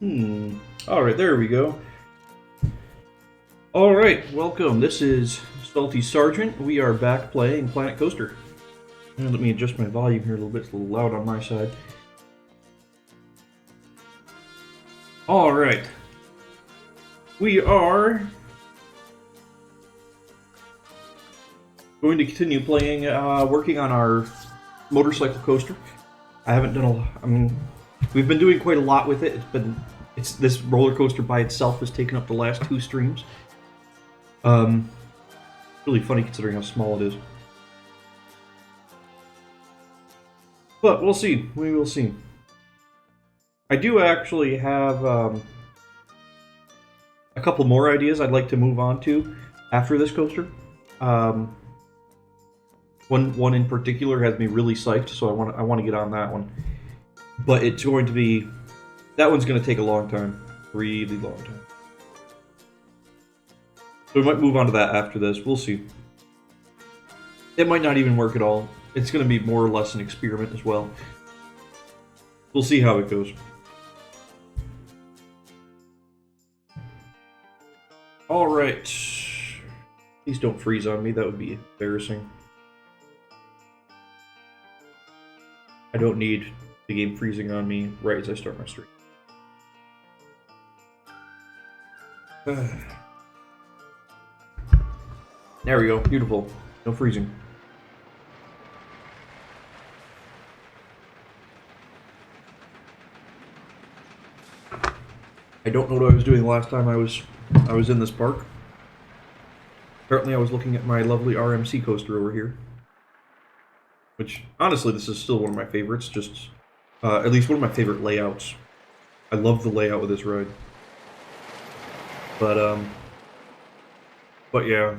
Alright, there we go. Alright, welcome. This is Salty Sergeant. We are back playing Planet Coaster. And let me adjust my volume here a little bit. It's a little loud on my side. Alright. We are going to continue playing, working on our motorcycle coaster. I haven't done we've been doing quite a lot with it. This roller coaster by itself has taken up the last 2 streams. Really funny considering how small it is. But we'll see. We will see. I do actually have a couple more ideas I'd like to move on to after this coaster. One in particular has me really psyched, so I want to get on that one. But it's going to be, that one's going to take a long time, really long time. So we might move on to that after this. We'll see. It might not even work at all. It's going to be more or less an experiment as well. We'll see how it goes. Alright. Please don't freeze on me. That would be embarrassing. I don't need the game freezing on me right as I start my stream. There we go. Beautiful. No freezing. I don't know what I was doing the last time I was in this park. Apparently I was looking at my lovely RMC coaster over here. Which, honestly, this is still one of my favorites, just, at least one of my favorite layouts. I love the layout of this ride. But yeah.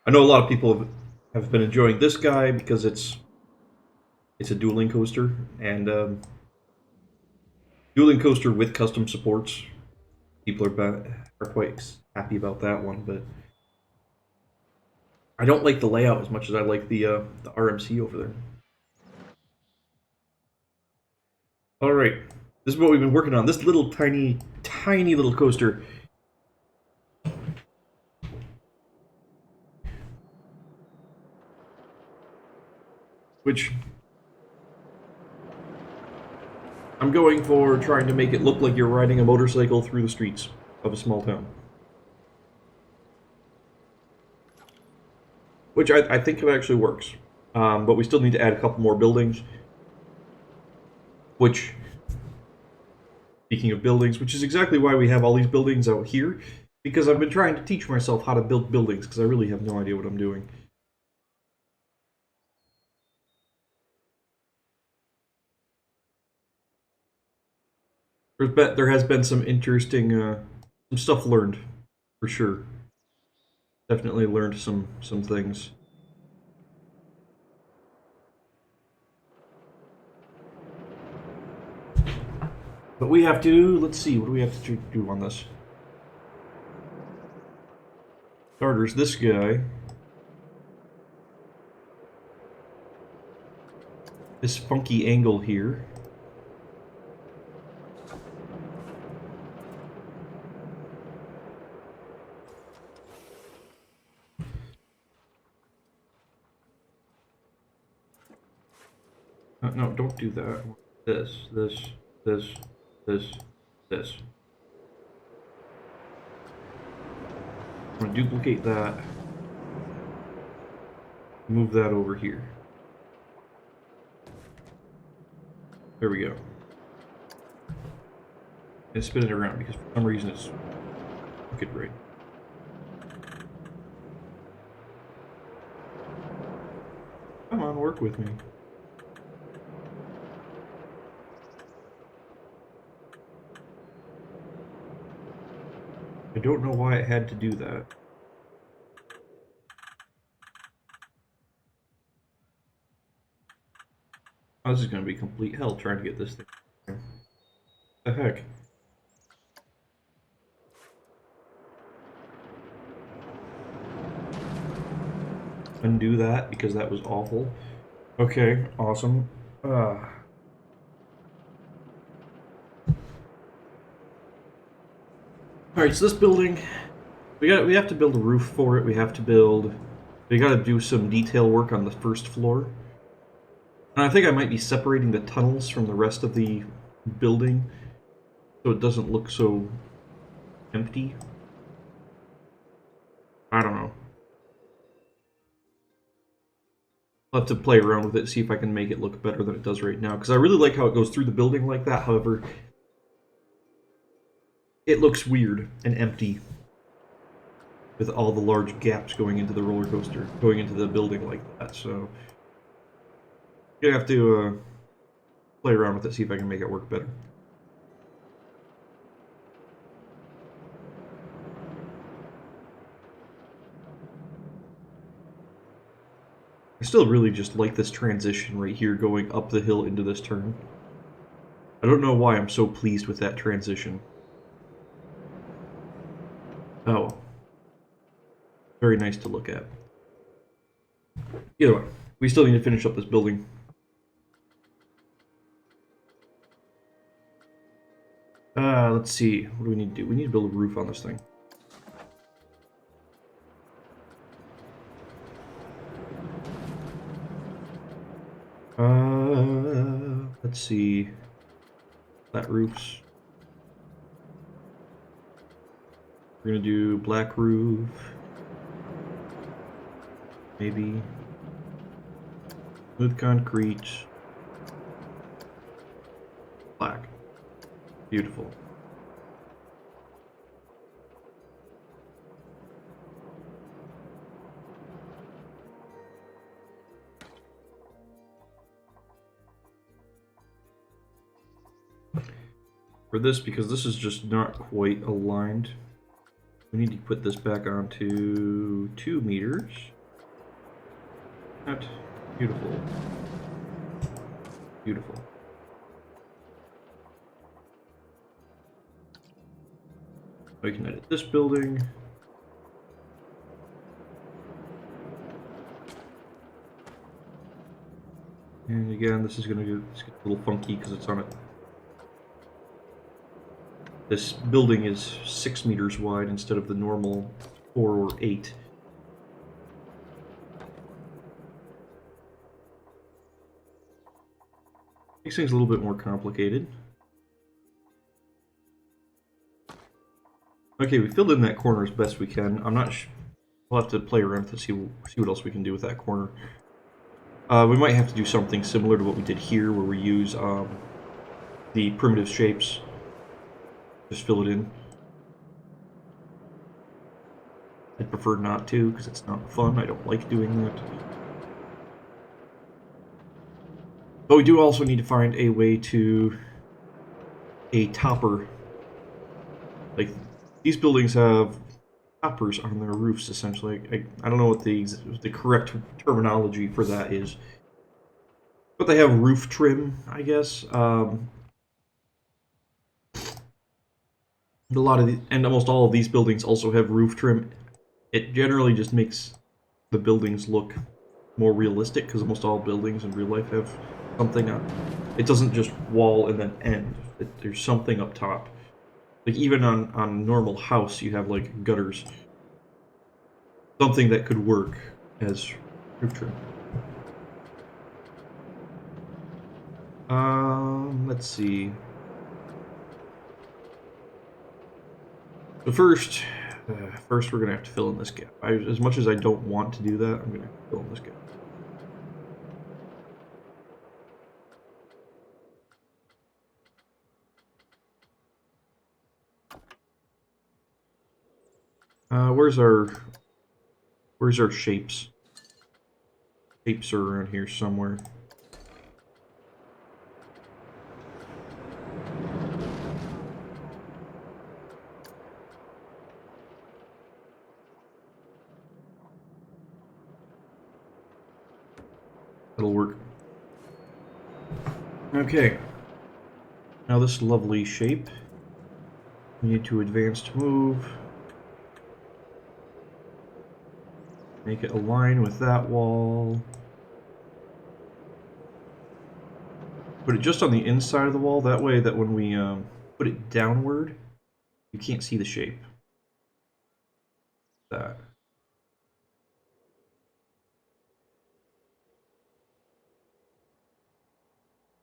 I know a lot of people have been enjoying this guy because it's a dueling coaster, and dueling coaster with custom supports. People are quite happy about that one, but I don't like the layout as much as I like the RMC over there. Alright, this is what we've been working on. This little tiny little coaster. Which I'm going for trying to make it look like you're riding a motorcycle through the streets of a small town. Which I think it actually works. But we still need to add a couple more buildings. Which, speaking of buildings, which is exactly why we have all these buildings out here. Because I've been trying to teach myself how to build buildings, because I really have no idea what I'm doing. There has been some interesting, some stuff learned, for sure. Definitely learned some things. But we have to, let's see, what do we have to do on this? Starters, this guy. This funky angle here. No, don't do that. This. I'm going to duplicate that. Move that over here. There we go. And spin it around because for some reason it's crooked right. Come on, work with me. I don't know why it had to do that. Oh, this is going to be complete hell trying to get this thing. What the heck? Undo that because that was awful. Okay, awesome. All right, so this building, we have to build a roof for it. We got to do some detail work on the first floor. And I think I might be separating the tunnels from the rest of the building so it doesn't look so empty. I don't know. I'll have to play around with it, see if I can make it look better than it does right now. Because I really like how it goes through the building like that. However, it looks weird and empty with all the large gaps going into the roller coaster, going into the building like that. So, I'm gonna have to play around with it, see if I can make it work better. I still really just like this transition right here going up the hill into this turn. I don't know why I'm so pleased with that transition. Oh. Very nice to look at. Either way, we still need to finish up this building. Let's see. What do we need to do? We need to build a roof on this thing. Let's see. Flat roofs. We're gonna do black roof. Maybe. Smooth concrete. Black. Beautiful. For this, because this is just not quite aligned, we need to put this back onto 2 meters. That beautiful. Beautiful. We can edit this building. And again, this is going to get a little funky because it's on it. This building is 6 meters wide instead of the normal 4 or 8. Makes things a little bit more complicated. Okay, we filled in that corner as best we can. I'm not sure. We'll have to play around to see what else we can do with that corner. We might have to do something similar to what we did here, where we use the primitive shapes. Just fill it in. I'd prefer not to, because it's not fun. I don't like doing that. But we do also need to find a way to a topper. Like, these buildings have toppers on their roofs, essentially. I don't know what the correct terminology for that is. But they have roof trim, I guess. And almost all of these buildings also have roof trim. It generally just makes the buildings look more realistic, because almost all buildings in real life have something up. It doesn't just wall and then end. There's something up top. Like, even on a normal house, you have, like, gutters. Something that could work as roof trim. Let's see. So first we're gonna have to fill in this gap. As much as I don't want to do that, I'm gonna fill in this gap. Where's our shapes? Shapes are around here somewhere. That'll work. Okay. Now this lovely shape. We need to advance to move. Make it align with that wall. Put it just on the inside of the wall. That way that when we put it downward, You can't see the shape. That.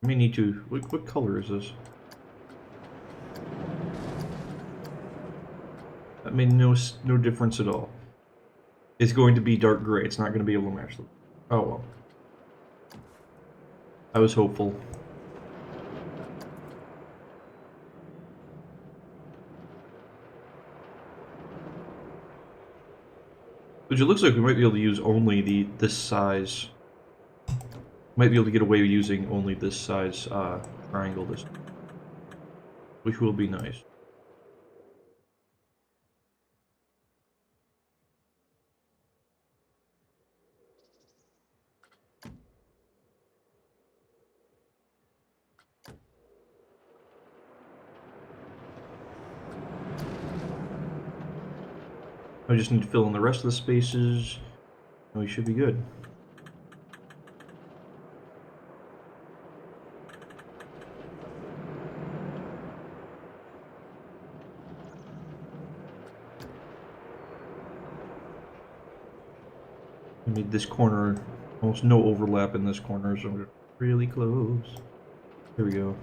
I may need to. What color is this? That made no difference at all. It's going to be dark gray. It's not going to be able to match them. Oh well. I was hopeful. Which it looks like we might be able to use only this size. Might be able to get away with using only this size triangle, which will be nice. I just need to fill in the rest of the spaces, and we should be good. I made this corner almost no overlap in this corner, so we're really close. There we go.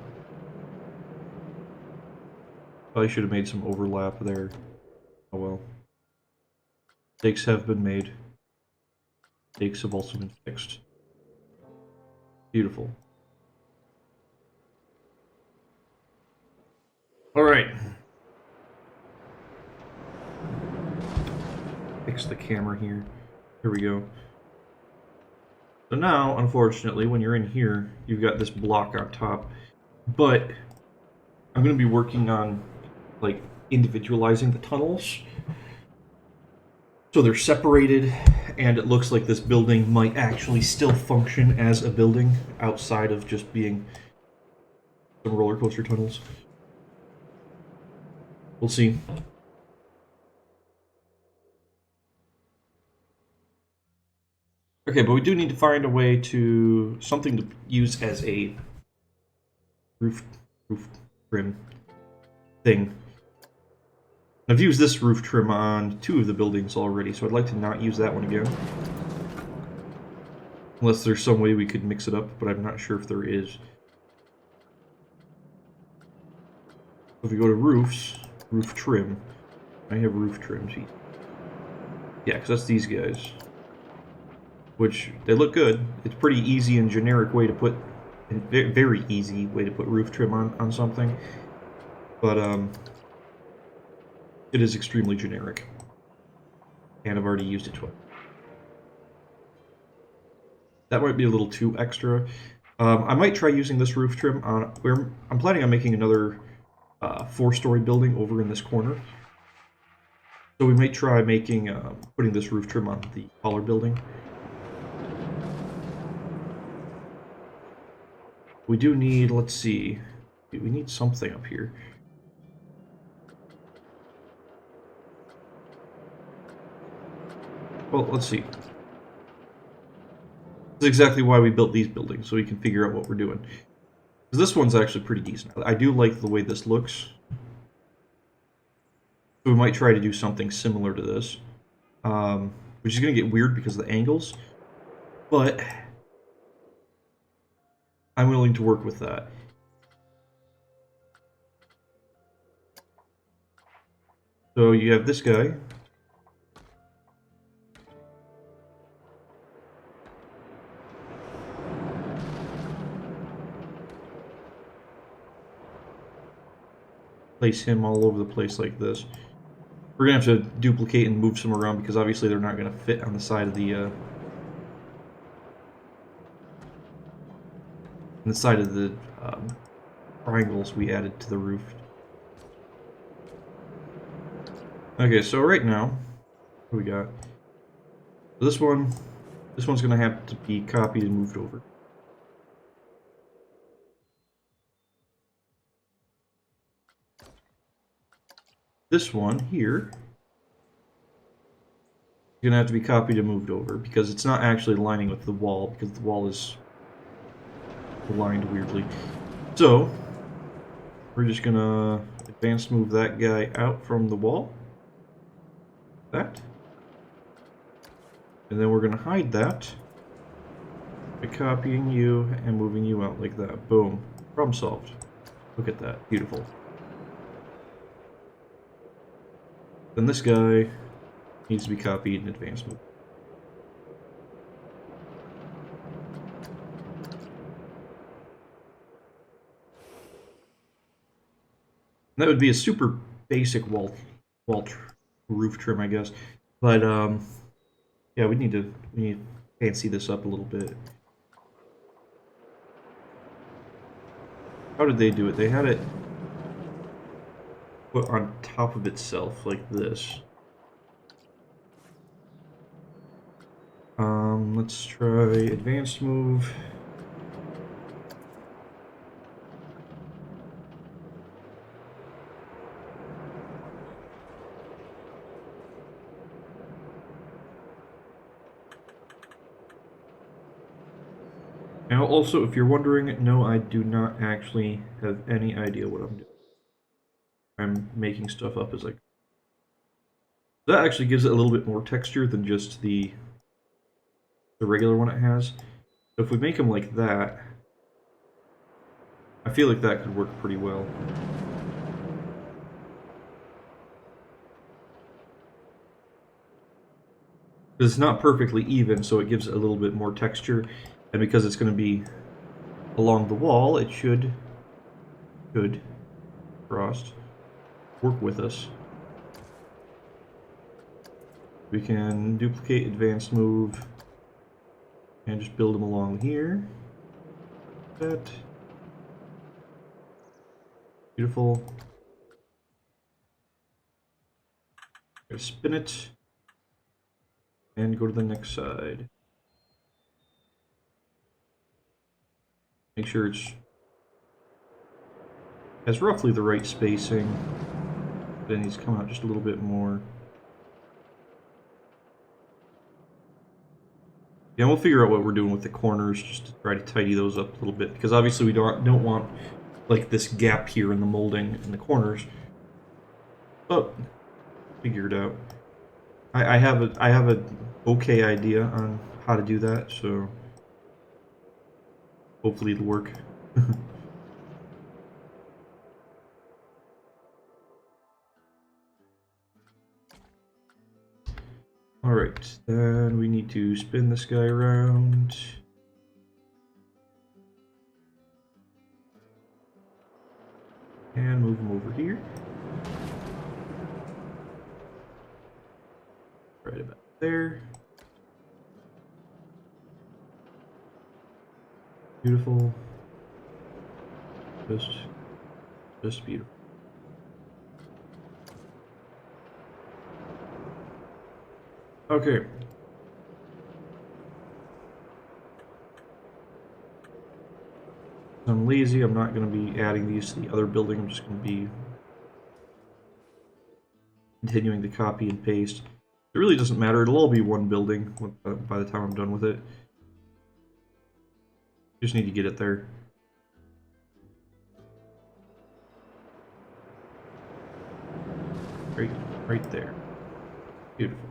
Probably should have made some overlap there. Oh well. Mistakes have been made. Mistakes have also been fixed. Beautiful. Alright. Fix the camera here. Here we go. So now, unfortunately, when you're in here, you've got this block on top. But I'm going to be working on, like, individualizing the tunnels. So they're separated, and it looks like this building might actually still function as a building outside of just being some roller coaster tunnels. We'll see. Okay, but we do need to find a way to something to use as a roof trim thing. I've used this roof trim on 2 of the buildings already, so I'd like to not use that one again. Unless there's some way we could mix it up, but I'm not sure if there is. If we go to roofs, roof trim, I have roof trims. Yeah, because that's these guys. Which, they look good. It's pretty easy and generic way to put, very easy way to put roof trim on something. But, it is extremely generic. And I've already used it twice. That might be a little too extra. I might try using this roof trim on... I'm planning on making another 4-story building over in this corner. So we might try making, putting this roof trim on the taller building. We do need, let's see, we need something up here. Well, let's see. This is exactly why we built these buildings, so we can figure out what we're doing. Because this one's actually pretty decent. I do like the way this looks. So we might try to do something similar to this. Which is going to get weird because of the angles. But I'm willing to work with that. So you have this guy. Place him all over the place like this. We're going to have to duplicate and move some around because obviously they're not going to fit on the side of the triangles we added to the roof. Okay, so right now, what we got? So this one's going to have to be copied and moved over. This one here is going to have to be copied and moved over because it's not actually lining with the wall because the wall is aligned weirdly. So we're just going to advance move that guy out from the wall. That. And then we're going to hide that by copying you and moving you out like that. Boom. Problem solved. Look at that. Beautiful. Then this guy needs to be copied in advance move. That would be a super basic roof trim, I guess. But yeah, we need to fancy this up a little bit. How did they do it? They had it put on top of itself like this. Let's try advanced move. Now, also, if you're wondering, no, I do not actually have any idea what I'm doing. I'm making stuff up as I go. That actually gives it a little bit more texture than just the regular one it has. So if we make them like that, I feel like that could work pretty well. Because it's not perfectly even, so it gives it a little bit more texture. And because it's going to be along the wall, it should frost work with us. We can duplicate advanced move and just build them along here. That. Beautiful. Spin it and go to the next side. Make sure it's has roughly the right spacing. Then needs to come out just a little bit more. Yeah, we'll figure out what we're doing with the corners just to try to tidy those up a little bit, because obviously we don't want like this gap here in the molding in the corners. But figure it out. I have a okay idea on how to do that, so hopefully it'll work. Alright, then we need to spin this guy around. And move him over here. Right about there. Beautiful. Just beautiful. Okay. I'm lazy, I'm not going to be adding these to the other building, I'm just going to be continuing to copy and paste. It really doesn't matter, it'll all be one building by the time I'm done with it. Just need to get it there. Right there. Beautiful.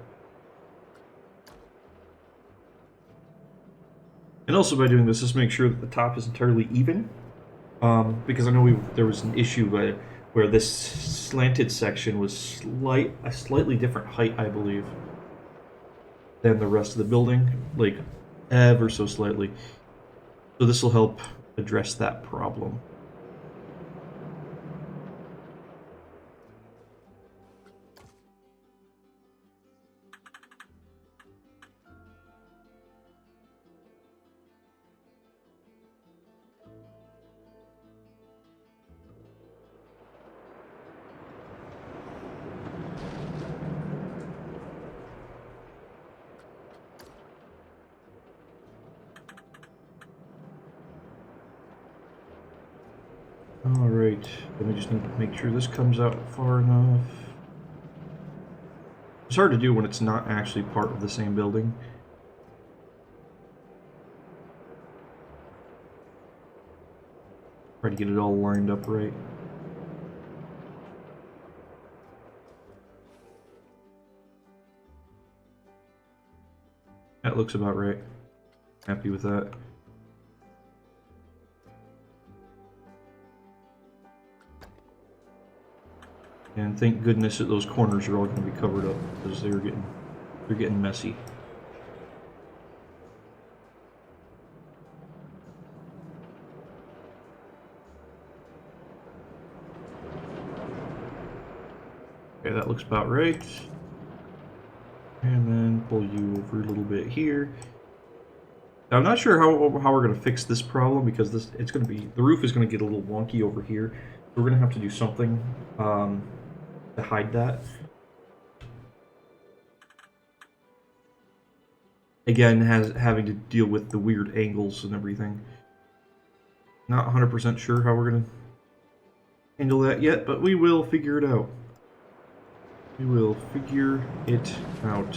And also by doing this, just make sure that the top is entirely even. Because I know there was an issue where this slanted section was a slightly different height, I believe, than the rest of the building, like ever so slightly. So this will help address that problem. Alright, then we just need to make sure this comes out far enough. It's hard to do when it's not actually part of the same building. Try to get it all lined up right. That looks about right. Happy with that. And thank goodness that those corners are all going to be covered up because they're getting messy. Okay, that looks about right. And then pull you over a little bit here. Now, I'm not sure how we're going to fix this problem because the roof is going to get a little wonky over here. We're going to have to do something to hide that. Again, having to deal with the weird angles and everything. Not 100% sure how we're going to handle that yet, but we will figure it out. We will figure it out.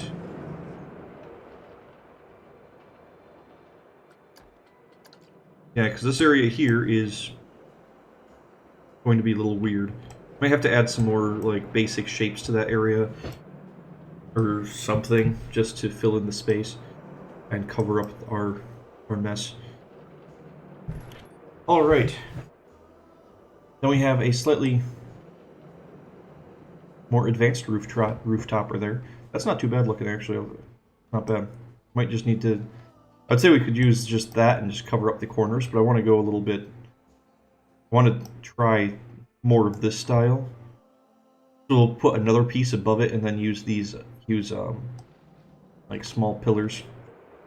Yeah, because this area here is going to be a little weird. Might have to add some more like basic shapes to that area or something just to fill in the space and cover up our mess. All right. Then we have a slightly more advanced rooftopper there. That's not too bad looking, actually. Not bad. Might just need to... I'd say we could use just that and just cover up the corners, but I want to go a little bit... I want to try more of this style. So we'll put another piece above it and then use like small pillars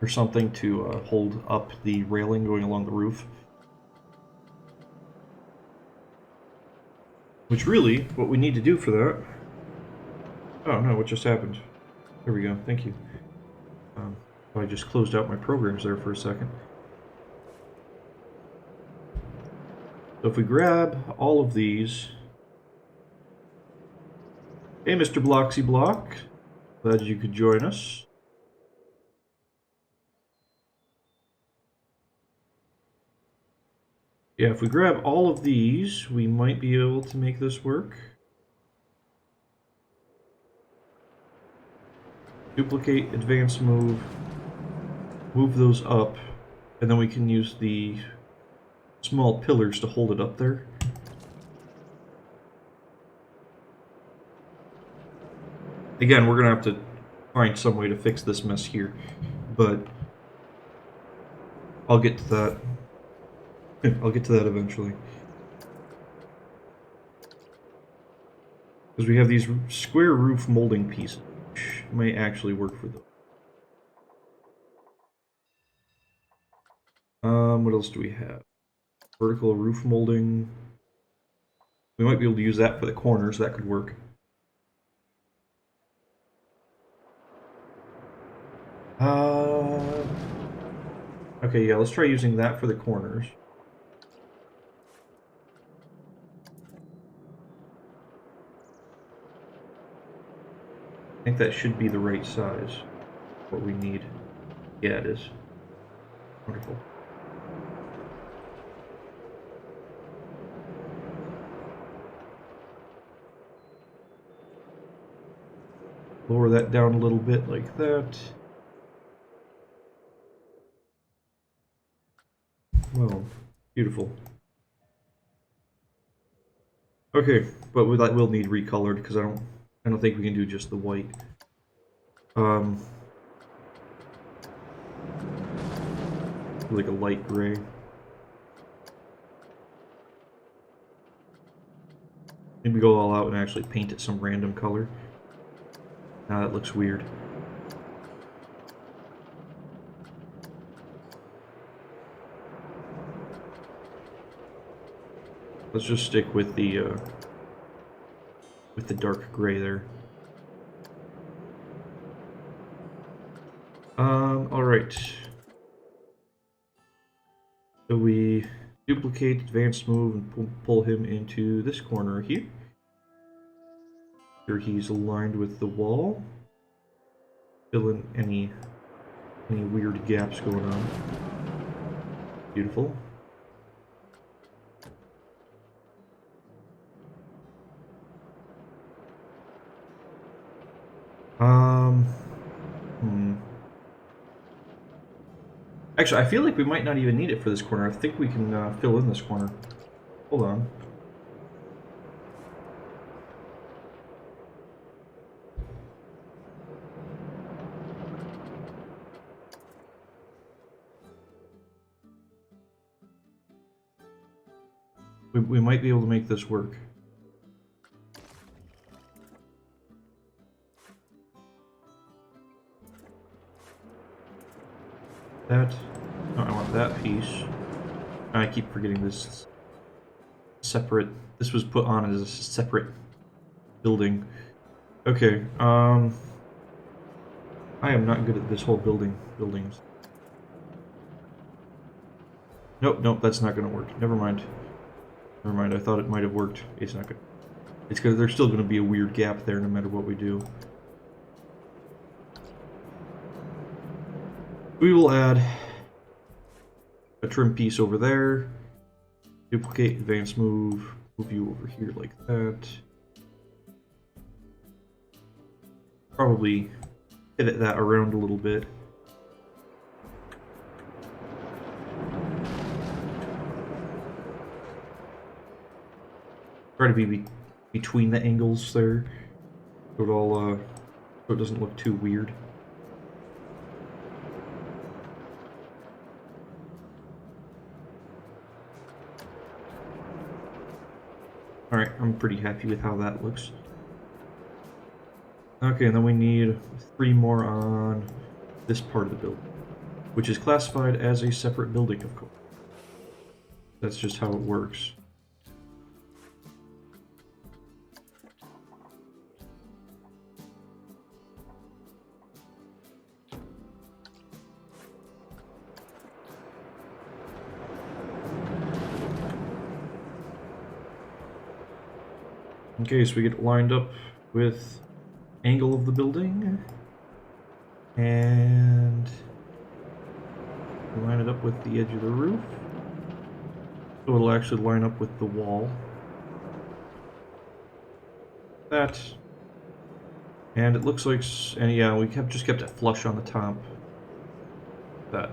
or something to hold up the railing going along the roof. Which really, what we need to do for that... Oh no, what just happened? There we go, thank you. I just closed out my programs there for a second. So if we grab all of these... Hey, Mr. Bloxy Block. Glad you could join us. Yeah, if we grab all of these, we might be able to make this work. Duplicate, advance move, move those up, and then we can use the small pillars to hold it up there. Again, we're going to have to find some way to fix this mess here, but I'll get to that. I'll get to that eventually. Because we have these square roof molding pieces, which may actually work for them. What else do we have? Vertical roof molding. We might be able to use that for the corners. That could work. Okay, yeah, let's try using that for the corners. I think that should be the right size. What we need. Yeah, it is. Wonderful. Lower that down a little bit like that. Well, beautiful. Okay, but that will need recolored because I don't think we can do just the white. Like a light gray. Maybe go all out and actually paint it some random color. Now that looks weird. Let's just stick with the dark gray there. All right. So we duplicate, advanced move, and pull him into this corner here. Here he's aligned with the wall. Fill in any weird gaps going on. Beautiful. Actually, I feel like we might not even need it for this corner. I think we can fill in this corner. Hold on. We might be able to make this work. That. No, I want that piece. I keep forgetting this separate. This was put on as a separate building. Okay. I am not good at this whole buildings. Nope, nope, that's not gonna work. Never mind. Never mind. I thought it might have worked. It's not good. It's gonna. There's still gonna be a weird gap there, no matter what we do. We will add a trim piece over there. Duplicate, advance move you over here like that. Probably pivot that around a little bit. Try to be between the angles there, so it all so it doesn't look too weird. Alright, I'm pretty happy with how that looks. Okay, and then we need 3 more on this part of the building, which is classified as a separate building, of course. That's just how it works. Okay, so we get lined up with angle of the building, and line it up with the edge of the roof, so it'll actually line up with the wall. That, and it looks like, and yeah, we just kept it flush on the top. That.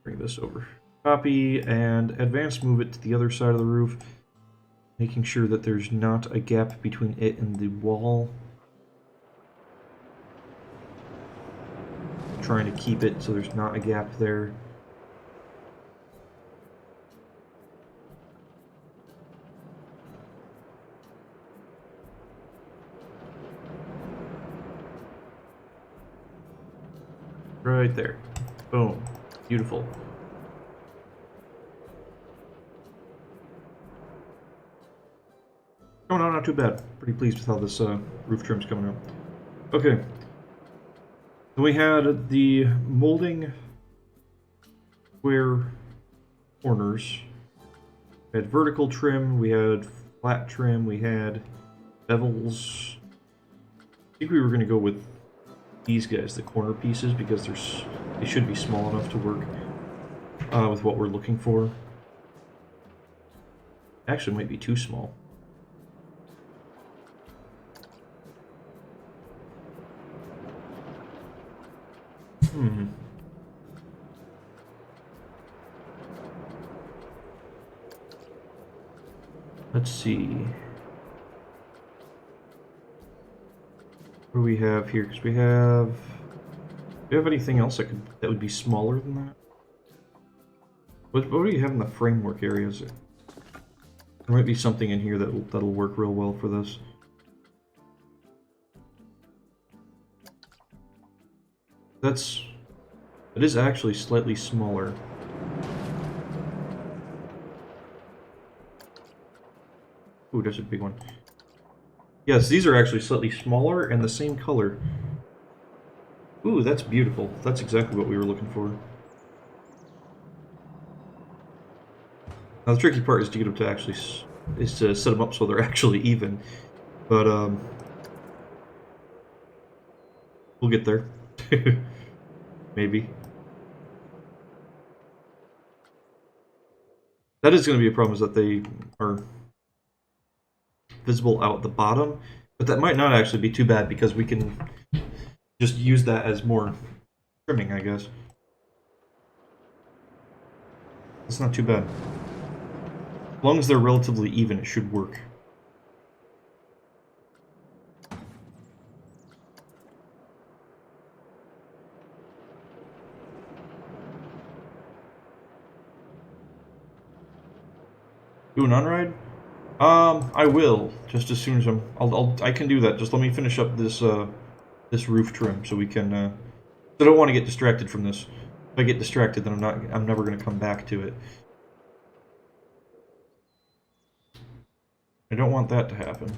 Bring this over. Copy and advance move it to the other side of the roof, making sure that there's not a gap between it and the wall. Trying to keep it so there's not a gap there. Right there. Boom. Beautiful. Oh no, not too bad. Pretty pleased with how this roof trim's coming out. Okay. Then we had the molding square corners. We had vertical trim, we had flat trim, we had bevels. I think we were going to go with these guys, the corner pieces, because they should be small enough to work with what we're looking for. Actually, might be too small. Let's see. What do we have here? Because we have... Do we have anything else that would be smaller than that? What do you have in the framework areas? There might be something in here that'll work real well for this. It is actually slightly smaller. Ooh, that's a big one. Yes, these are actually slightly smaller and the same color. Ooh, that's beautiful. That's exactly what we were looking for. Now the tricky part is to get them to actually is to set them up so they're actually even, but we'll get there. Maybe. That is going to be a problem, is that they are visible out the bottom, But that might not actually be too bad because we can just use that as more trimming, I guess. It's not too bad. As long as they're relatively even, it should work. Do an unride? I will, just as soon as I can do that. Just let me finish up this, this roof trim so we can, I don't want to get distracted from this. If I get distracted, then I'm never going to come back to it. I don't want that to happen.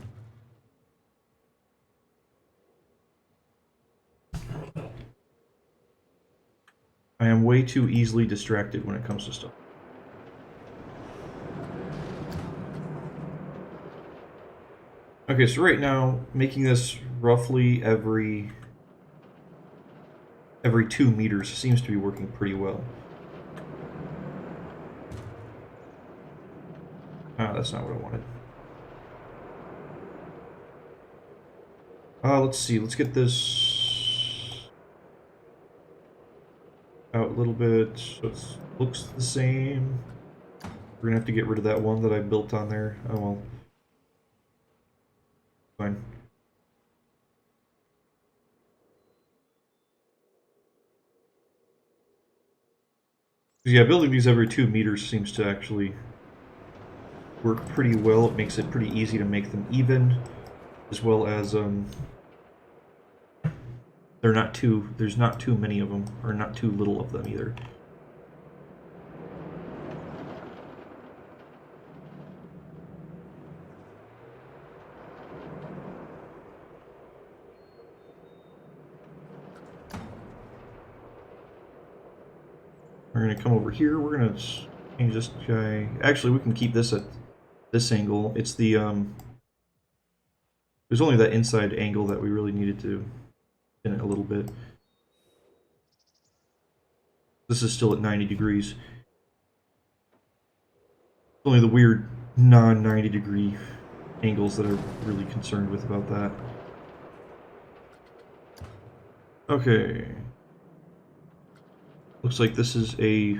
I am way too easily distracted when it comes to stuff. Okay, so right now, making this roughly every 2 meters seems to be working pretty well. Ah, that's not what I wanted. Let's see, let's get this out a little bit so it looks the same. We're gonna have to get rid of that one that I built on there. Oh well. Fine. Yeah, building these every 2 meters seems to actually work pretty well. It makes it pretty easy to make them even, as well as there's not too many of them, or not too little of them either. We're going to come over here. We're going to change this guy. Actually, we can keep this at this angle. It's the, there's only that inside angle that we really needed to in it a little bit. This is still at 90 degrees. Only the weird non-90 degree angles that I'm really concerned with about that. Okay. Looks like this is I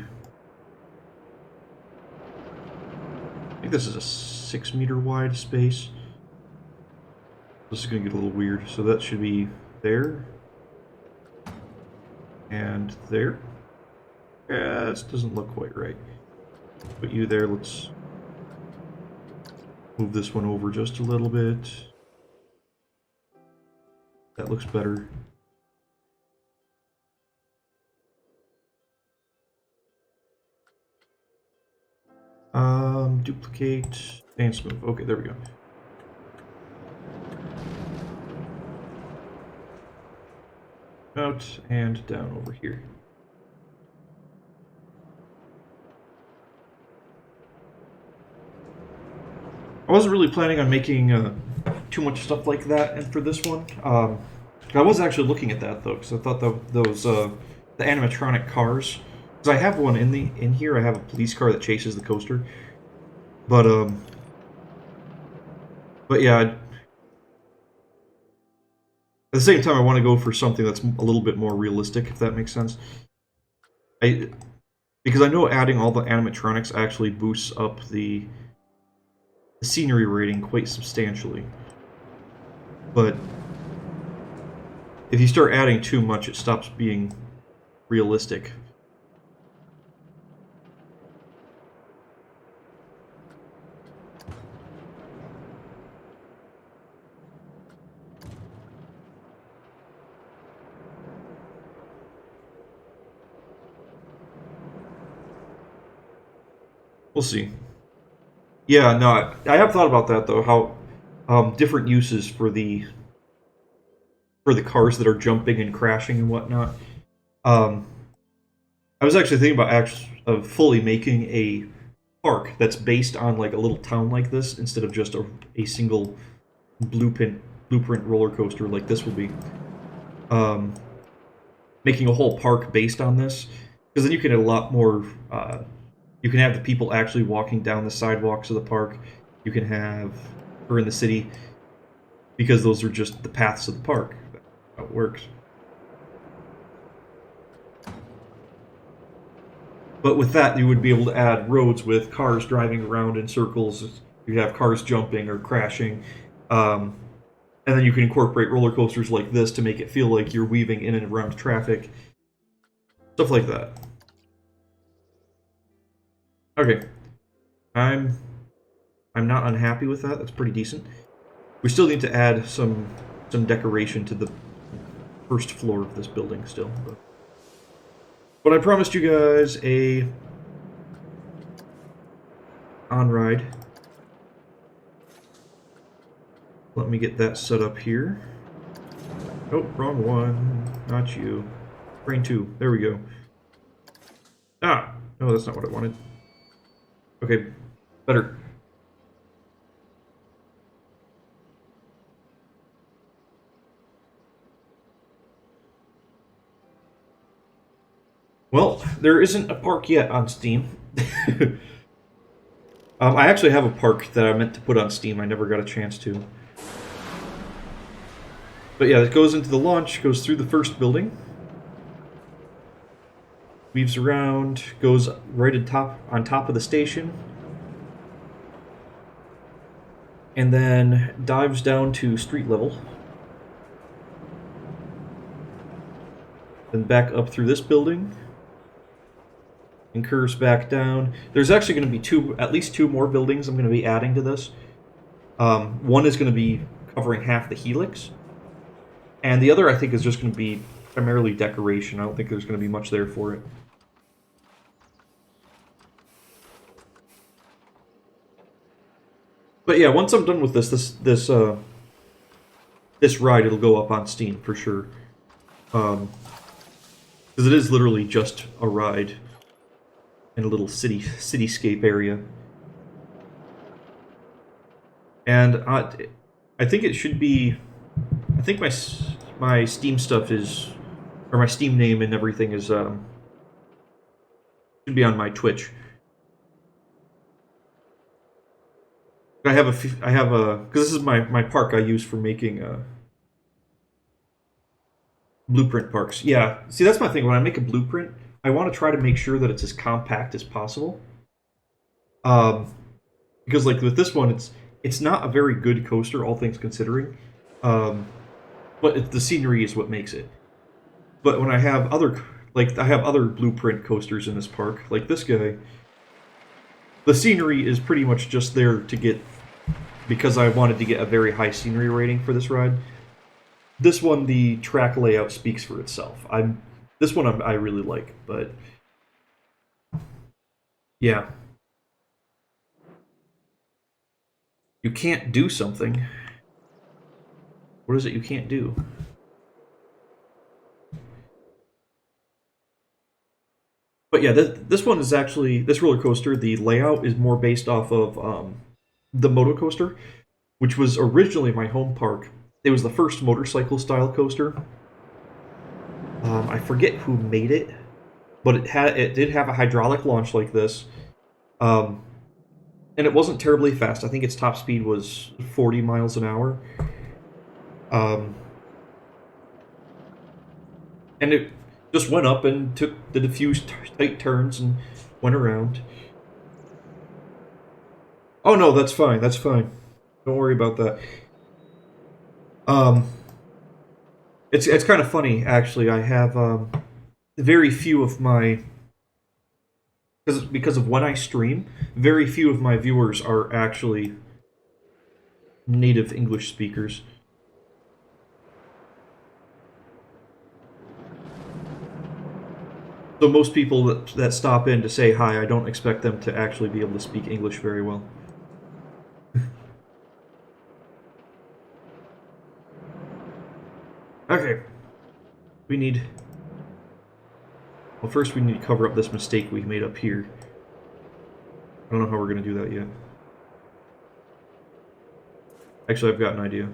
think this is a 6 meter wide space. This is going to get a little weird. So that should be there. And there. Yeah, this doesn't look quite right. Put you there. Let's move this one over just a little bit. That looks better. Duplicate and smooth. Okay, there we go. Out and down over here. I wasn't really planning on making too much stuff like that and for this one. I was actually looking at that though, because I thought those the animatronic cars. Because I have one in here. I have a police car that chases the coaster. But yeah. At the same time, I want to go for something that's a little bit more realistic, if that makes sense. Because I know adding all the animatronics actually boosts up the scenery rating quite substantially. But if you start adding too much, it stops being realistic. We'll see. Yeah, no, I have thought about that though. How different uses for the cars that are jumping and crashing and whatnot. I was actually thinking about fully making a park that's based on like a little town like this instead of just a single blueprint roller coaster like this will be. Making a whole park based on this, because then you can get a lot more. You can have the people actually walking down the sidewalks of the park. You can have, or in the city, because those are just the paths of the park. That's how it works. But with that, you would be able to add roads with cars driving around in circles. You'd have cars jumping or crashing. And then you can incorporate roller coasters like this to make it feel like you're weaving in and around traffic. Stuff like that. Okay. I'm not unhappy with that. That's pretty decent. We still need to add some decoration to the first floor of this building still. But I promised you guys a on-ride. Let me get that set up here. Oh, wrong one. Not you. Train 2. There we go. Ah! No, that's not what I wanted. Okay, better. Well, there isn't a park yet on Steam. I actually have a park that I meant to put on Steam. I never got a chance to. But yeah, it goes into the launch, goes through the first building, weaves around, goes right on top of the station, and then dives down to street level. Then back up through this building, and curves back down. There's actually going to be at least two more buildings I'm going to be adding to this. One is going to be covering half the helix, and the other I think is just going to be primarily decoration. I don't think there's going to be much there for it. But yeah, once I'm done with this ride, it'll go up on Steam for sure. Because it is literally just a ride in a little cityscape area. And I think it should be. I think my Steam stuff is, or my Steam name and everything is should be on my Twitch. I have because this is my park I use for making blueprint parks. Yeah, see that's my thing. When I make a blueprint, I want to try to make sure that it's as compact as possible. Because like with this one, it's not a very good coaster, all things considering. But the scenery is what makes it. But when I have I have other blueprint coasters in this park, like this guy, the scenery is pretty much just there to get, because I wanted to get a very high scenery rating for this ride. This one, the track layout speaks for itself. This one I really like, but yeah. You can't do something. What is it you can't do? But yeah, this one is actually, this roller coaster, the layout is more based off of the Moto Coaster, which was originally my home park. It was the first motorcycle style coaster. I forget who made it, but it did have a hydraulic launch like this, and it wasn't terribly fast. I think its top speed was 40 miles an hour. And it just went up and did a few tight turns and went around. Oh no, that's fine. That's fine. Don't worry about that. Um, it's kind of funny actually. I have very few of my, because of when I stream, very few of my viewers are actually native English speakers. So most people that stop in to say hi, I don't expect them to actually be able to speak English very well. Okay. We need... Well, first we need to cover up this mistake we made up here. I don't know how we're going to do that yet. Actually, I've got an idea.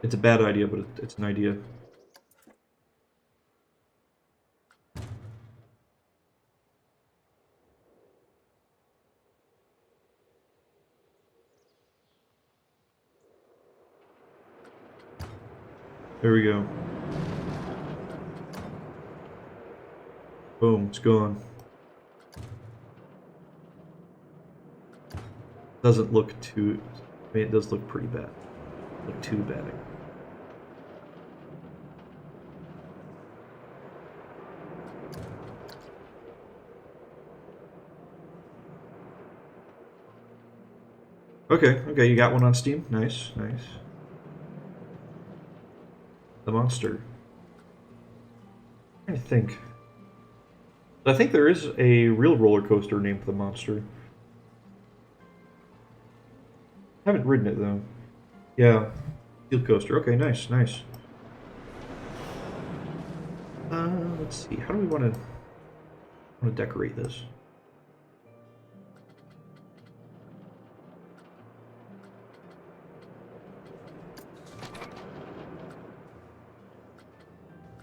It's a bad idea, but it's an idea. There we go. Boom, it's gone. Doesn't look too... I mean, it does look pretty bad. Look too bad. Okay, okay, you got one on Steam? Nice, nice. The Monster. I'm trying to think. I think there is a real roller coaster named the Monster. I haven't ridden it though. Yeah, Steel Coaster. Okay, nice, nice. Let's see. How do we want to decorate this?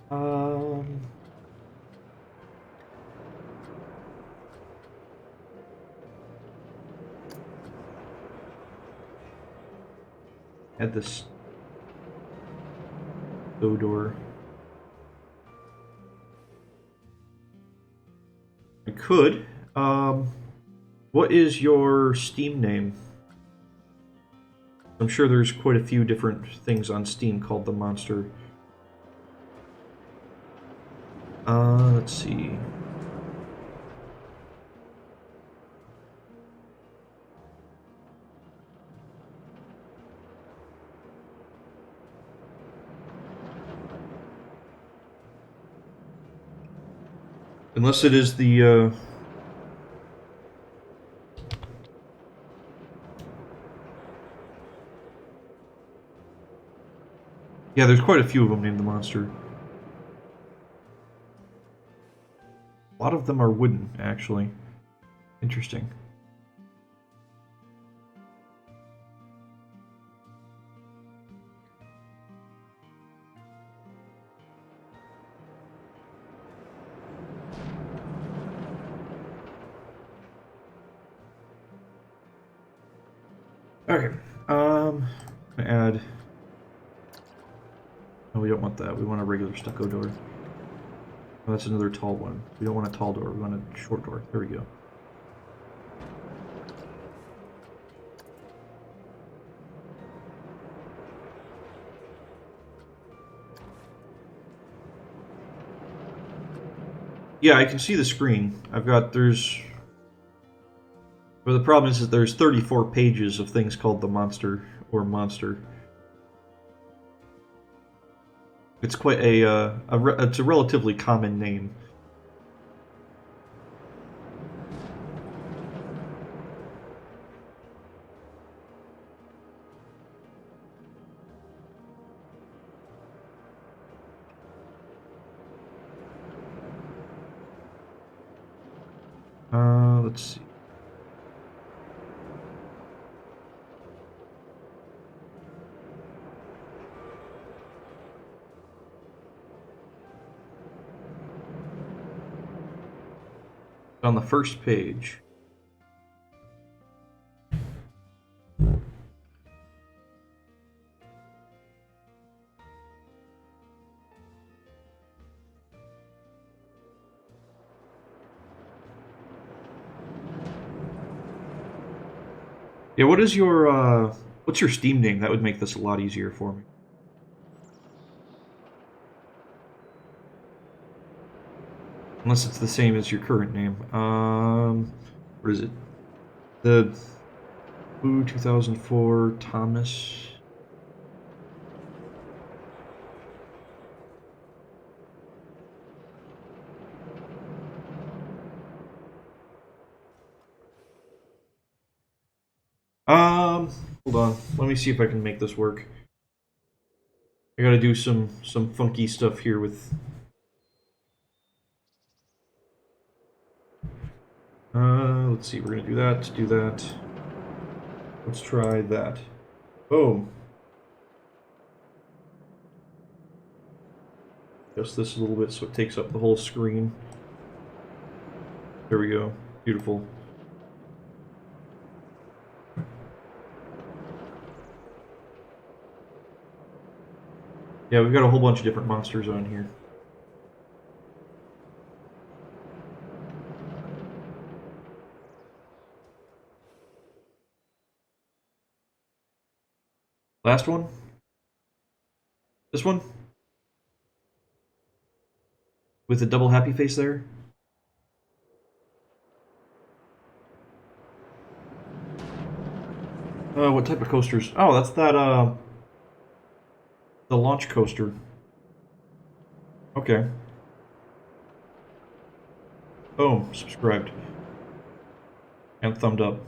Um, add this Odor. I could. What is your Steam name? I'm sure there's quite a few different things on Steam called the Monster. Let's see. Unless it is the, Yeah, there's quite a few of them named the Monster. A lot of them are wooden, actually. Interesting. Okay. I'm gonna add... No, we don't want that. We want a regular stucco door. Oh, that's another tall one. We don't want a tall door. We want a short door. There we go. Yeah, I can see the screen. there's... But the problem is that there's 34 pages of things called the Monster or Monster. It's quite it's a relatively common name. Let's see. On the first page. Yeah, what is your what's your Steam name? That would make this a lot easier for me. Unless it's the same as your current name. What is it? The 2004 Thomas. Hold on. Let me see if I can make this work. I gotta do some funky stuff here with... let's see, we're gonna do that. Let's try that. Boom. Adjust this a little bit so it takes up the whole screen. There we go. Beautiful. Yeah, we've got a whole bunch of different monsters on here. Last one? This one? With the double happy face there? What type of coasters? Oh, that's that, the launch coaster. Okay. Boom, subscribed. And thumbed up.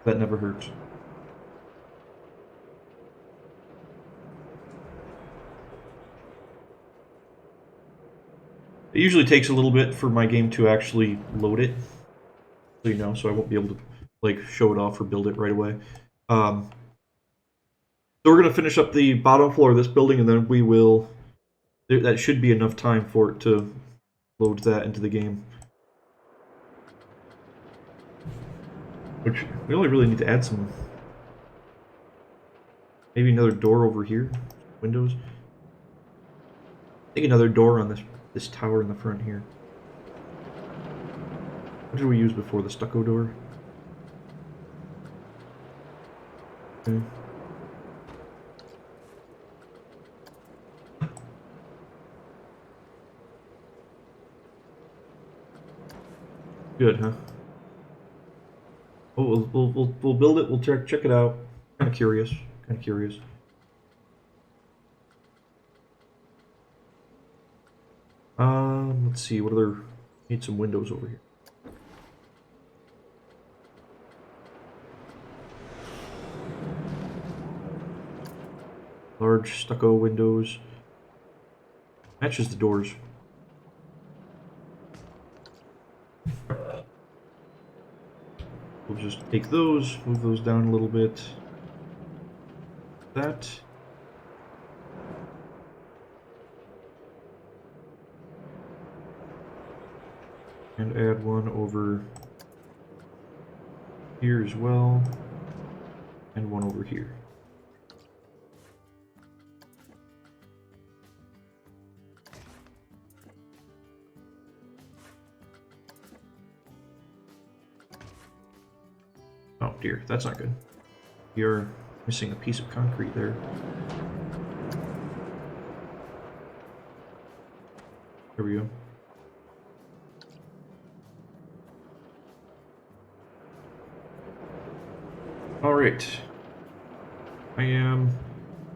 That never hurts. It usually takes a little bit for my game to actually load it, so you know, so I won't be able to like show it off or build it right away. So we're gonna finish up the bottom floor of this building, and then we will. That should be enough time for it to load that into the game. Which we only really need to add some. Maybe another door over here. Windows. I think another door on this tower in the front here. What did we use before? The stucco door? Okay. Good, huh? Oh, we'll build it. We'll check it out. Kind of curious. Kind of curious. Let's see. What other? Need some windows over here. Large stucco windows. Matches the doors. We'll just take those, move those down a little bit. That. And add one over here as well. And one over here. Oh dear, that's not good. You're missing a piece of concrete there. There we go. Alright. I am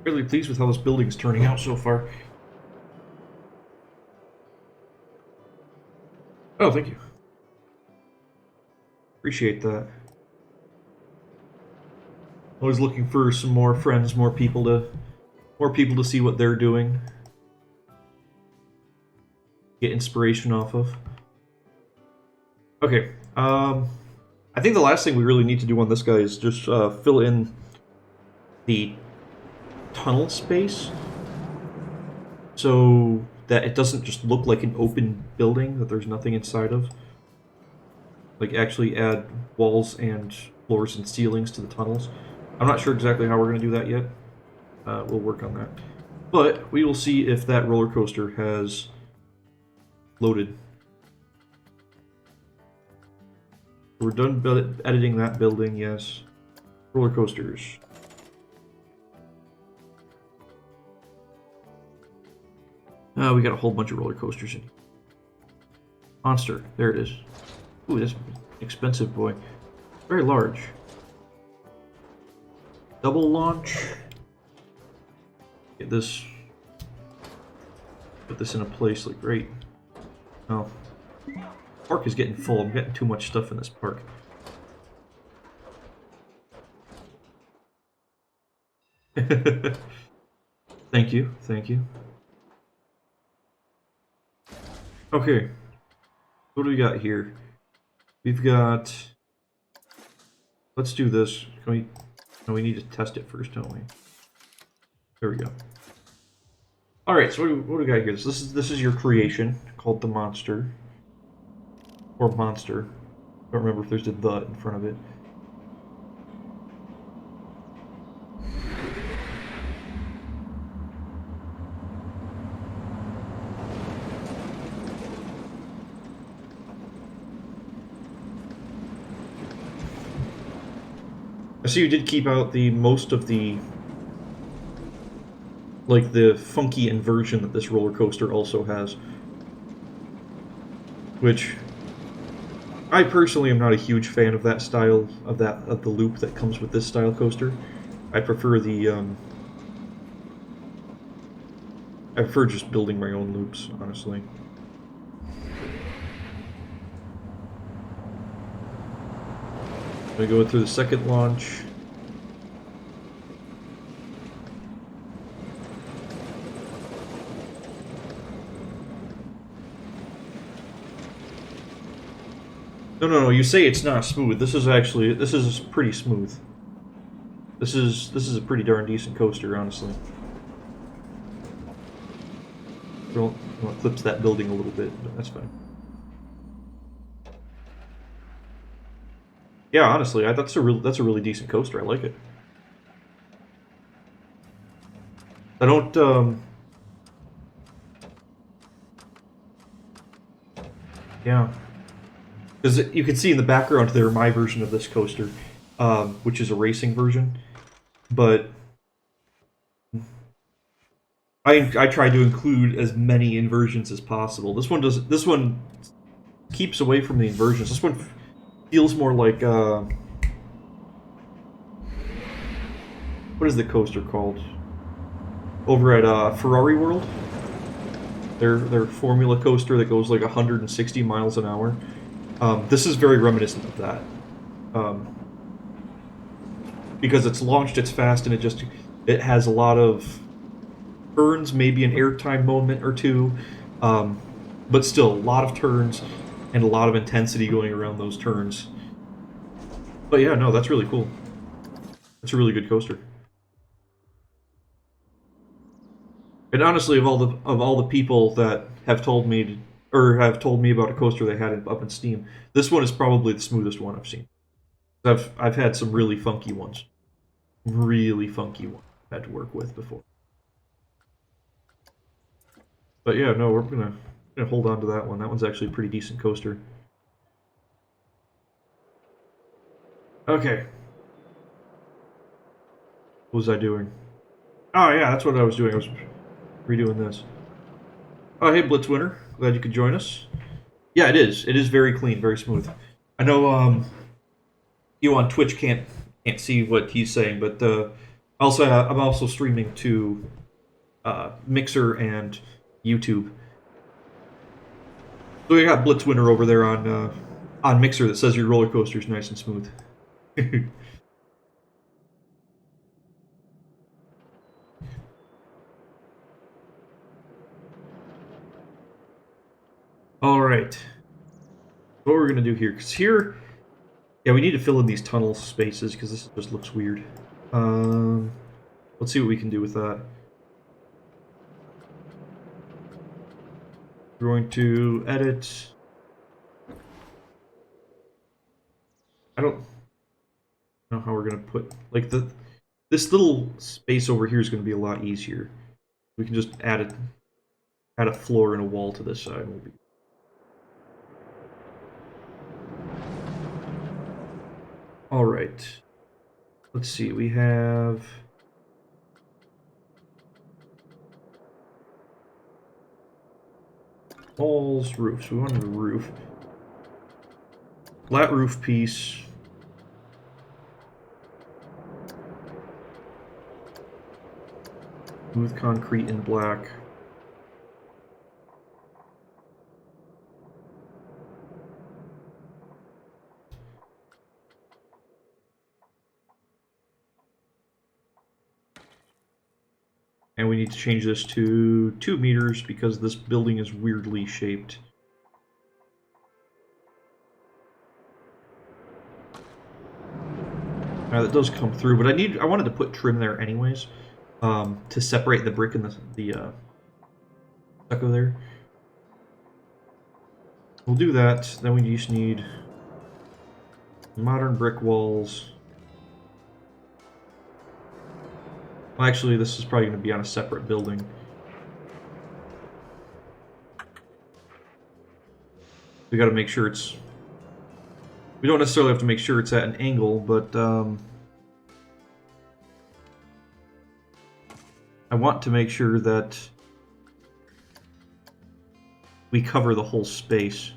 really pleased with how this building is turning out so far. Oh, thank you. Appreciate that. Always looking for some more friends, more people to see what they're doing. Get inspiration off of. Okay, I think the last thing we really need to do on this guy is just fill in the tunnel space so that it doesn't just look like an open building that there's nothing inside of. Like actually add walls and floors and ceilings to the tunnels. I'm not sure exactly how we're going to do that yet. We'll work on that. But we will see if that roller coaster has loaded. We're done editing that building, yes. Roller coasters. We got a whole bunch of roller coasters in here. Monster, there it is. Ooh, that's expensive, boy. Very large. Double launch. Get this. Put this in a place like great. Oh. Park is getting full. I'm getting too much stuff in this park. Thank you, thank you. Okay. What do we got here? We've got... Let's do this. Can we... No, we need to test it first, don't we? There we go. Alright, so what do we got here? This is your creation, called the monster. Or monster. I don't remember if there's a "the" in front of it. see you did keep out the most of the, like, the funky inversion that this roller coaster also has. Which, I personally am not a huge fan of that style, of the loop that comes with this style coaster. I prefer I prefer just building my own loops, honestly. I'm gonna go through the second launch. No, you say it's not smooth. This is pretty smooth. This is a pretty darn decent coaster, honestly. Well, it clips that building a little bit, but that's fine. Yeah, honestly, that's a really decent coaster. I like it. I don't yeah. Because you can see in the background there my version of this coaster, which is a racing version. But I tried to include as many inversions as possible. This one keeps away from the inversions. This one feels more like what is the coaster called? Over at Ferrari World. Their Formula coaster that goes like 160 miles an hour. This is very reminiscent of that. Because it's launched, it's fast, and it has a lot of turns, maybe an airtime moment or two, but still a lot of turns and a lot of intensity going around those turns. But yeah, no, that's really cool. It's a really good coaster. And honestly, of all the people that have told me have told me about a coaster they had up in Steam, this one is probably the smoothest one I've seen. I've had some really funky ones I've had to work with before. But yeah, no, we're gonna hold on to that one. That one's actually a pretty decent coaster. Okay. What was I doing? Oh yeah, that's what I was doing. I was redoing this. Oh hey Blitzwinter, glad you could join us. Yeah, it is. It is very clean, very smooth. I know you on Twitch can't see what he's saying, but also I'm also streaming to Mixer and YouTube. So we got Blitzwinter over there on Mixer that says your roller coaster is nice and smooth. All right. What we're gonna do here, because here, yeah, we need to fill in these tunnel spaces because this just looks weird. Um, let's see what we can do with that. We're going to edit. I don't know how we're gonna put like this little space over here is gonna be a lot easier. We can just add a floor and a wall to this side. We'll be all right. Let's see. We have walls, roofs. We wanted a roof. Flat roof piece. Smooth concrete in black. And we need to change this to 2 meters because this building is weirdly shaped. Now that does come through, but I wanted to put trim there anyways, to separate the brick and the stucco there. We'll do that. Then we just need modern brick walls. Well, actually, this is probably going to be on a separate building. We got to make sure it's... We don't necessarily have to make sure it's at an angle, but I want to make sure that we cover the whole space.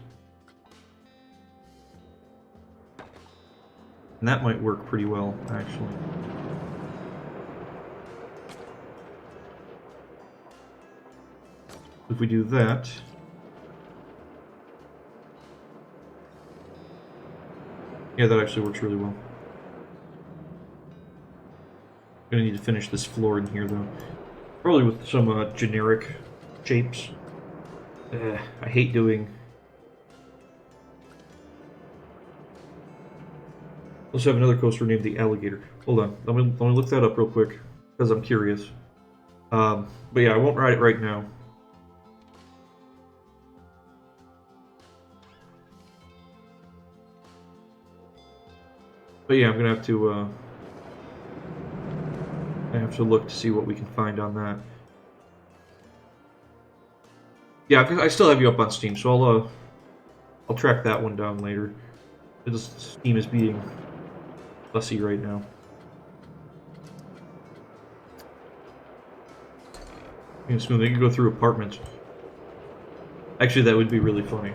And that might work pretty well, actually. If we do that... Yeah, that actually works really well. Gonna need to finish this floor in here, though. Probably with some generic shapes. I hate doing... Let's have another coaster named the Alligator. Hold on, let me look that up real quick, because I'm curious. But yeah, I won't ride it right now. But yeah, I'm gonna have to look to see what we can find on that. Yeah, I still have you up on Steam, so I'll track that one down later. Steam is being fussy right now. Smooth. They can go through apartments. Actually, that would be really funny.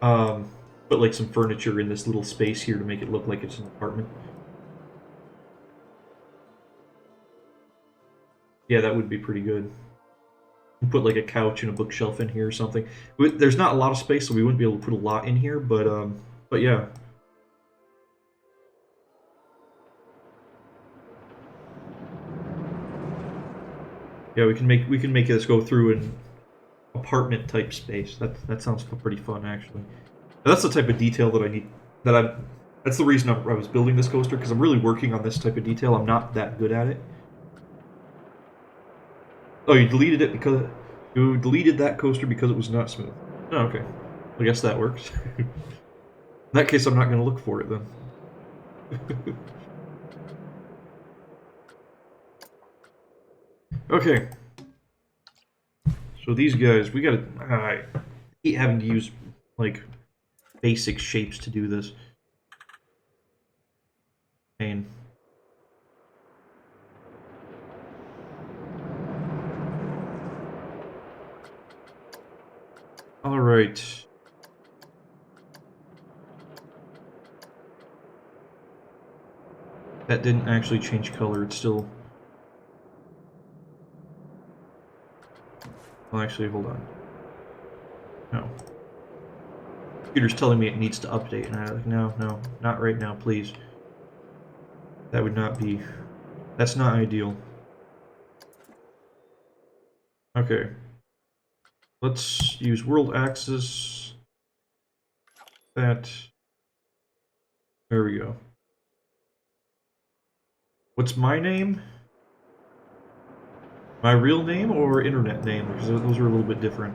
Put like some furniture in this little space here to make it look like it's an apartment. Yeah, that would be pretty good. Put like a couch and a bookshelf in here or something. There's not a lot of space, so we wouldn't be able to put a lot in here, but yeah. Yeah, we can make this go through an apartment type space. That sounds pretty fun, actually. And that's the type of detail that I need. That's the reason I was building this coaster, because I'm really working on this type of detail. I'm not that good at it. Oh, you deleted it because you deleted that coaster because it was not smooth. Oh, okay. I guess that works. In that case, I'm not going to look for it then. Okay. So these guys, we gotta... I hate having to use, like, basic shapes to do this. Pain. Alright. That didn't actually change color, it's still... Well, actually, hold on. No. Computer's telling me it needs to update, and I'm like, no, not right now, please. That would not be... That's not ideal. Okay. Let's use world axis. That. There we go. What's my name? My real name or internet name? Because those are a little bit different.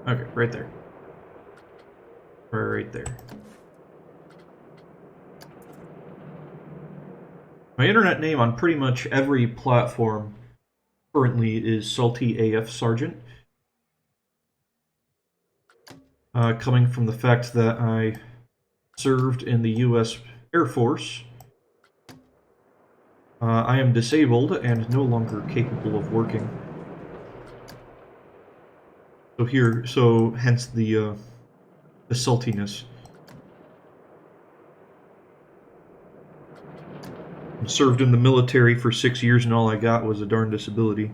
Okay, right there. Right there. My internet name on pretty much every platform currently is Salty AF Sergeant. Coming from the fact that I served in the U.S. Air Force, I am disabled and no longer capable of working. So hence the saltiness. I served in the military for 6 years and all I got was a darn disability.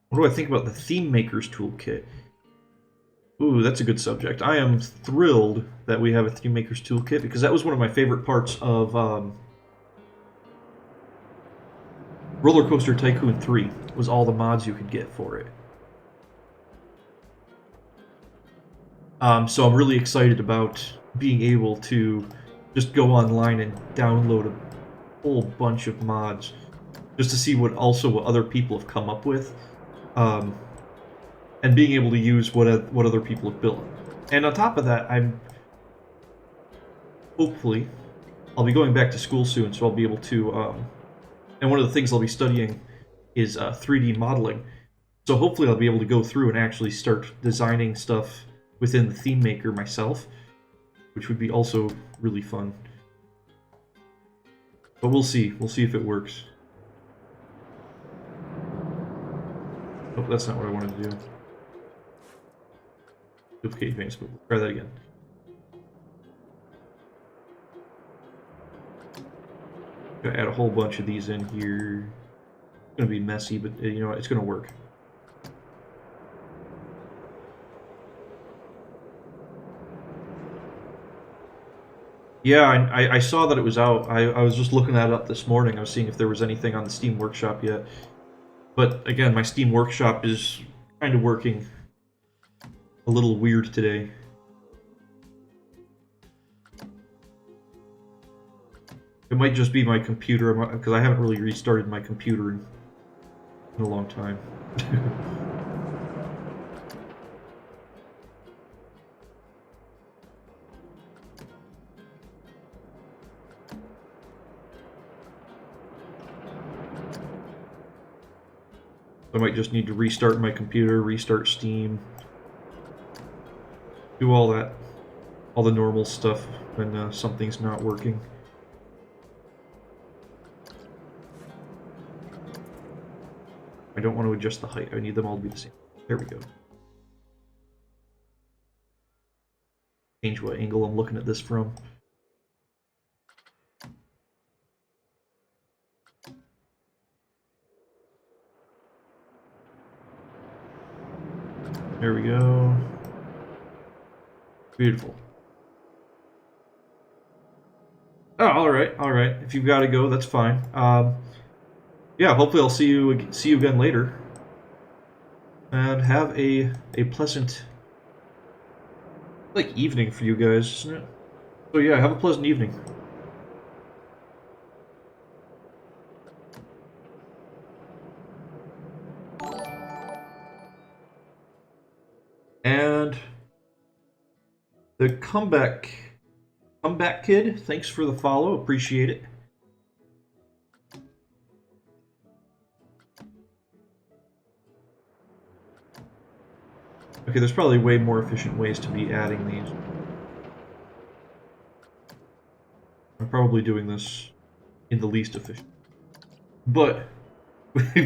What do I think about the Theme Makers Toolkit? Ooh, that's a good subject. I am thrilled that we have a Theme Makers Toolkit, because that was one of my favorite parts of Roller Coaster Tycoon 3, was all the mods you could get for it. So I'm really excited about being able to just go online and download a whole bunch of mods just to see what other people have come up with, and being able to use what other people have built. And on top of that, hopefully I'll be going back to school soon, so I'll be able to. And one of the things I'll be studying is 3D modeling. So hopefully I'll be able to go through and actually start designing stuff within the theme maker myself, which would be also really fun. But we'll see. We'll see if it works. Oh, that's not what I wanted to do. Duplicate advanced move. Try that again. Gonna add a whole bunch of these in here. It's gonna be messy, but you know what? It's gonna work. Yeah, I saw that it was out. I was just looking that up this morning. I was seeing if there was anything on the Steam Workshop yet. But again, my Steam Workshop is kind of working a little weird today. It might just be my computer, because I haven't really restarted my computer in a long time. I might just need to restart my computer, restart Steam, do all that, all the normal stuff when something's not working. I don't want to adjust the height. I need them all to be the same. There we go. Change what angle I'm looking at this from. There we go. Beautiful. Oh, all right. If you've got to go, that's fine. Yeah, hopefully I'll see you again later. And have a pleasant, like, evening for you guys, isn't it? So yeah, have a pleasant evening. And the comeback kid, thanks for the follow, appreciate it. Okay, there's probably way more efficient ways to be adding these. I'm probably doing this in the least efficient. But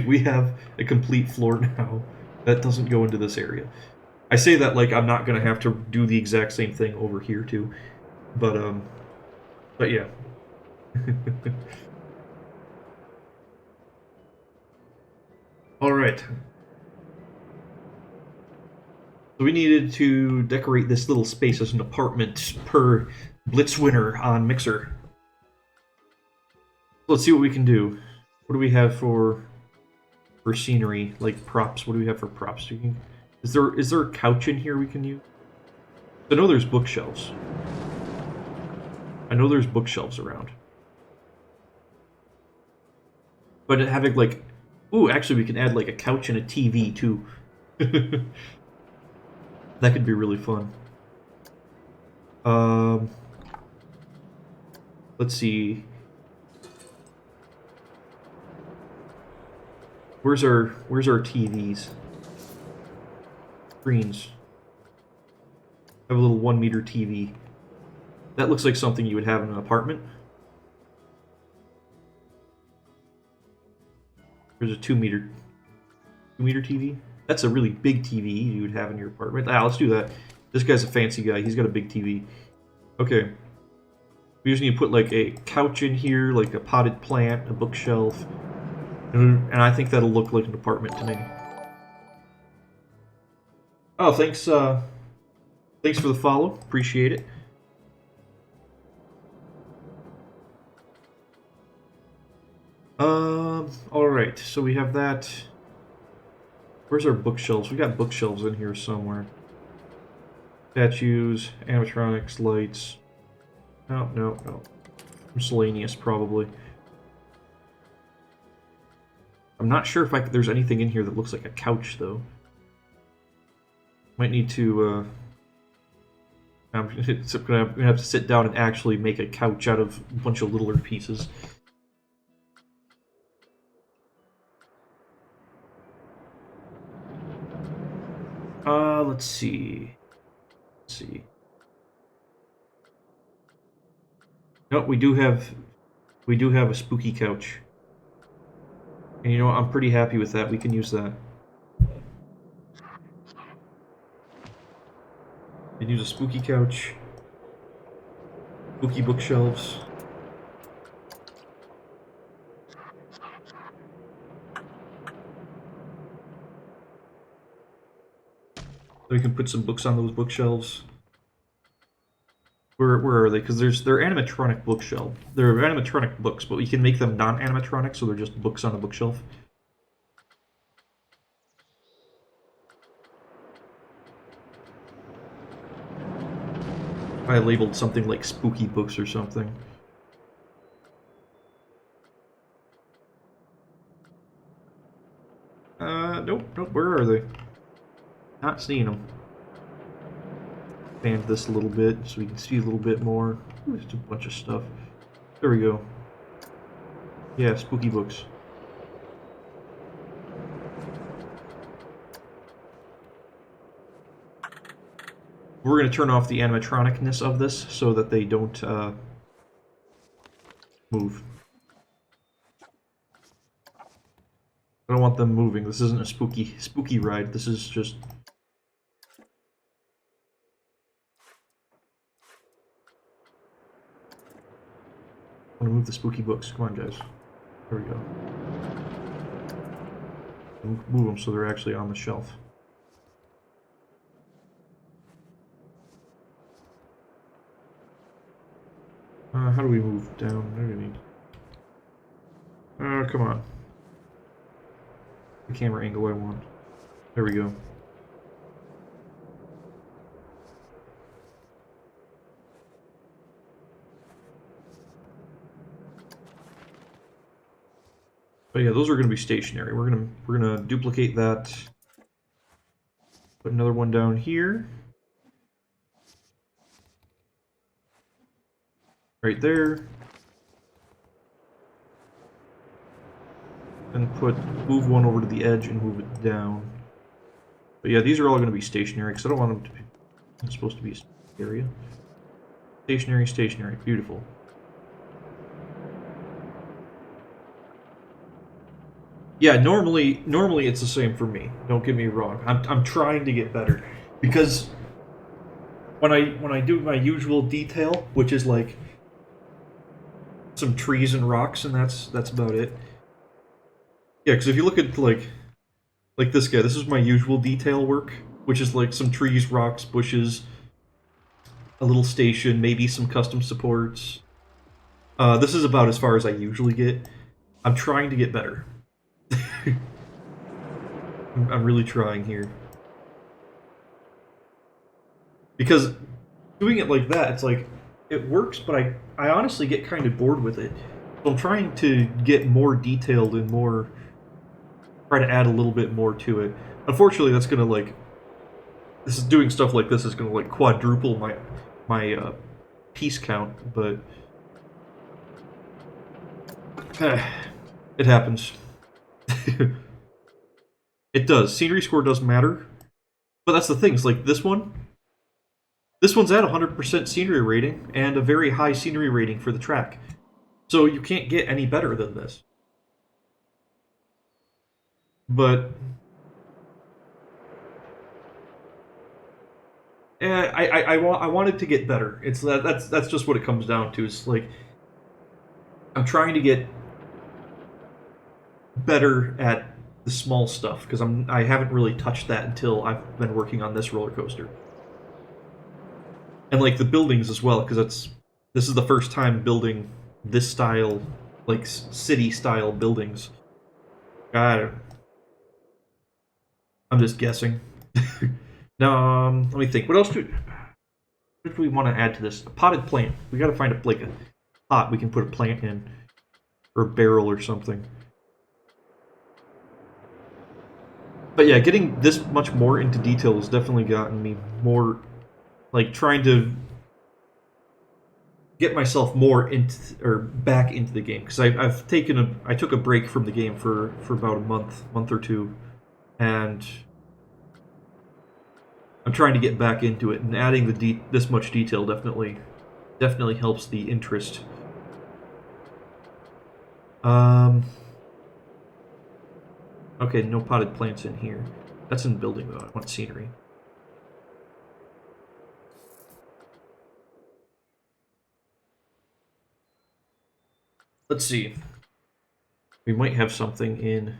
we have a complete floor now that doesn't go into this area. I say that like I'm not gonna have to do the exact same thing over here too, but yeah. All right. So we needed to decorate this little space as an apartment per Blitzwinner on Mixer. Let's see what we can do. What do we have for scenery, like props? What do we have for props? Is there a couch in here we can use? I know there's bookshelves. I know there's bookshelves around. But having like, ooh, actually we can add like a couch and a TV too. That could be really fun. Let's see. Where's our TVs? Screens. I have a little 1 meter TV. That looks like something you would have in an apartment. There's a 2 meter TV. That's a really big TV you would have in your apartment. Ah, let's do that. This guy's a fancy guy. He's got a big TV. Okay. We just need to put like a couch in here, like a potted plant, a bookshelf. And I think that'll look like an apartment to me. Oh, thanks thanks for the follow. Appreciate it. Alright, so we have that. Where's our bookshelves? We got bookshelves in here somewhere. Statues, animatronics, lights. No, no, no. Miscellaneous, probably. I'm not sure if there's anything in here that looks like a couch, though. Might need to, I'm gonna have to sit down and actually make a couch out of a bunch of littler pieces. Let's see. Let's see. No, we do have a spooky couch. And you know what? I'm pretty happy with that. We can use that. We can use a spooky couch. Spooky bookshelves. So we can put some books on those bookshelves. Where are they? Because they're animatronic bookshelf. They're animatronic books, but we can make them non-animatronic, so they're just books on a bookshelf. I labeled something like spooky books or something. Nope, nope. Where are they? Not seeing them. Expand this a little bit so we can see a little bit more. Ooh, just a bunch of stuff. There we go. Yeah, spooky books. We're going to turn off the animatronicness of this so that they don't move. I don't want them moving. This isn't a spooky ride. This is just... I want to move the spooky books. Come on, guys. There we go. Move them so they're actually on the shelf. How do we move down? What do we need? Come on. The camera angle I want. There we go. But yeah, those are going to be stationary. We're gonna duplicate that. Put another one down here. Right there. And move one over to the edge and move it down. But yeah, these are all going to be stationary because I don't want them to be... It's supposed to be a area. Stationary, stationary. Beautiful. Yeah, normally it's the same for me. Don't get me wrong. I'm trying to get better because when I do my usual detail, which is like some trees and rocks, and that's about it. Yeah, because if you look at like this guy, this is my usual detail work, which is like some trees, rocks, bushes, a little station, maybe some custom supports. This is about as far as I usually get. I'm trying to get better. I'm really trying here. Because doing it like that, it's like, it works, but I honestly get kind of bored with it. So I'm trying to get more detailed and try to add a little bit more to it. Unfortunately, that's gonna doing stuff like this is gonna like quadruple my piece count, but it happens. It does. Scenery score does matter, but that's the thing. It's like this one's at 100% scenery rating and a very high scenery rating for the track, so you can't get any better than this. But I wanted to get better. It's that's just what it comes down to. It's like I'm trying to get better at the small stuff because I haven't really touched that until I've been working on this roller coaster. And like the buildings as well, because this is the first time building this style, like city style buildings. God, I'm just guessing. Now, let me think. What else do? What do we want to add to this? A potted plant. We got to find like a pot we can put a plant in, or a barrel or something. But yeah, getting this much more into detail has definitely gotten me more, like, trying to get myself more into or back into the game, because I took a break from the game for about a month or two, and I'm trying to get back into it, and adding this much detail definitely helps the interest. Okay, no potted plants in here. That's in the building though. I want scenery. Let's see. We might have something in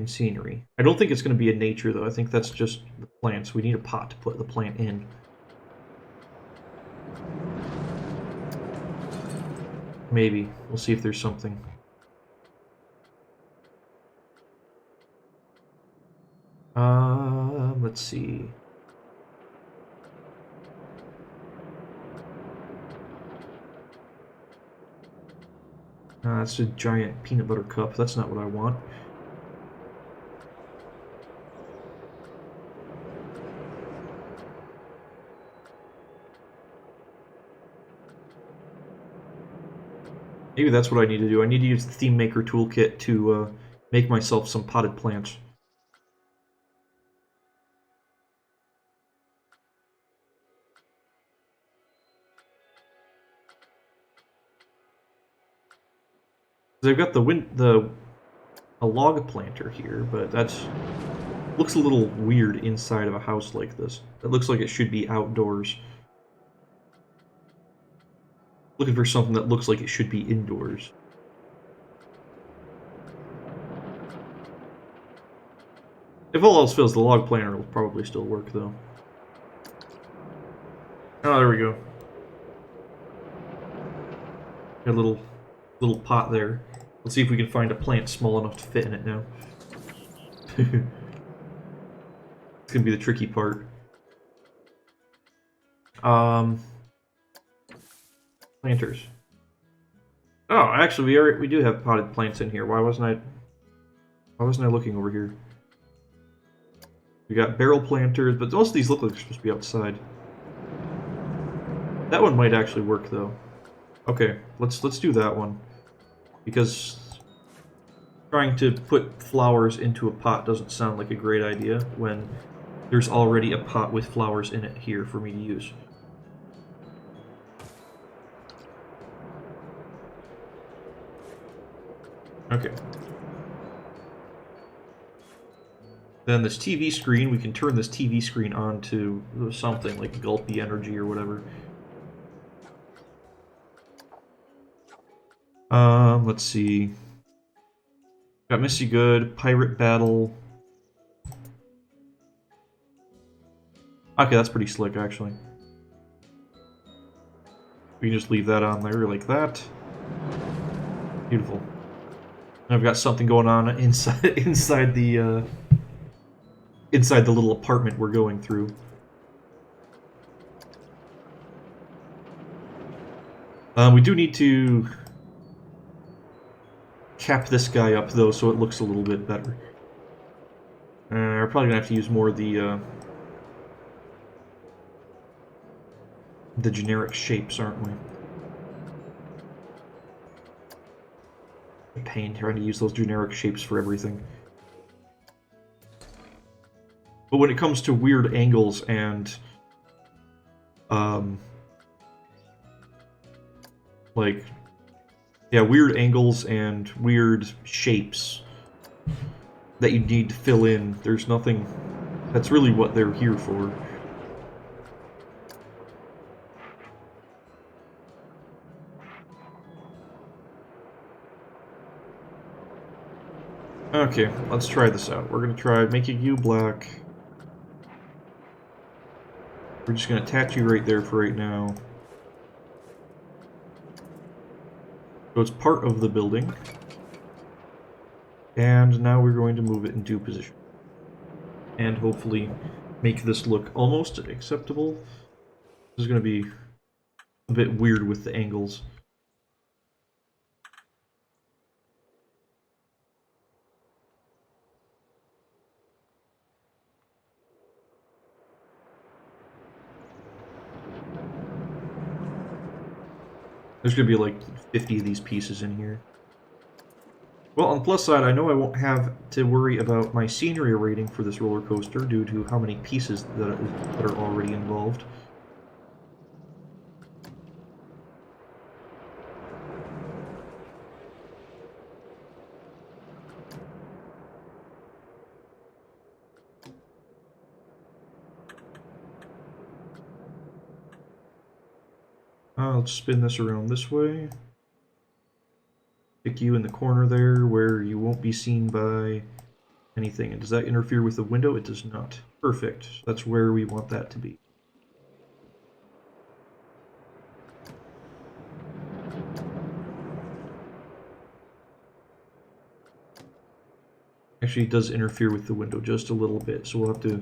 scenery. I don't think it's going to be in nature though. I think that's just the plants. We need a pot to put the plant in. Maybe. We'll see if there's something. Let's see. That's a giant peanut butter cup. That's not what I want. Maybe that's what I need to do. I need to use the Theme Maker toolkit to make myself some potted plants. I've got a log planter here, but that's looks a little weird inside of a house like this. It looks like it should be outdoors. Looking for something that looks like it should be indoors. If all else fails, the log planter will probably still work, though. Oh, there we go. Got a little pot there. Let's see if we can find a plant small enough to fit in it now. It's gonna be the tricky part. Planters. Oh, actually, we do have potted plants in here. Why wasn't I looking over here? We got barrel planters, but most of these look like they're supposed to be outside. That one might actually work though. Okay, let's do that one, because trying to put flowers into a pot doesn't sound like a great idea when there's already a pot with flowers in it here for me to use. Okay. Then this TV screen, we can turn this TV screen on to something like Gulpy Energy or whatever. Let's see. Got Missy Good, Pirate Battle. Okay, that's pretty slick, actually. We can just leave that on there like that. Beautiful. I've got something going on inside the little apartment we're going through. We do need to cap this guy up though, so it looks a little bit better. We're probably gonna have to use more of the generic shapes, aren't we? A pain trying to use those generic shapes for everything. But when it comes to weird angles and like, yeah, weird angles and weird shapes that you need to fill in, there's nothing. That's really what they're here for. Okay, let's try this out. We're gonna try making you black. We're just gonna attach you right there for right now. So it's part of the building. And now we're going to move it into position. And hopefully make this look almost acceptable. This is going to be a bit weird with the angles. There's going to be like 50 of these pieces in here. Well, on the plus side, I know I won't have to worry about my scenery rating for this roller coaster due to how many pieces that are already involved. Let's spin this around this way. Pick you in the corner there where you won't be seen by anything. And does that interfere with the window? It does not. Perfect. That's where we want that to be. Actually, it does interfere with the window just a little bit, so we'll have to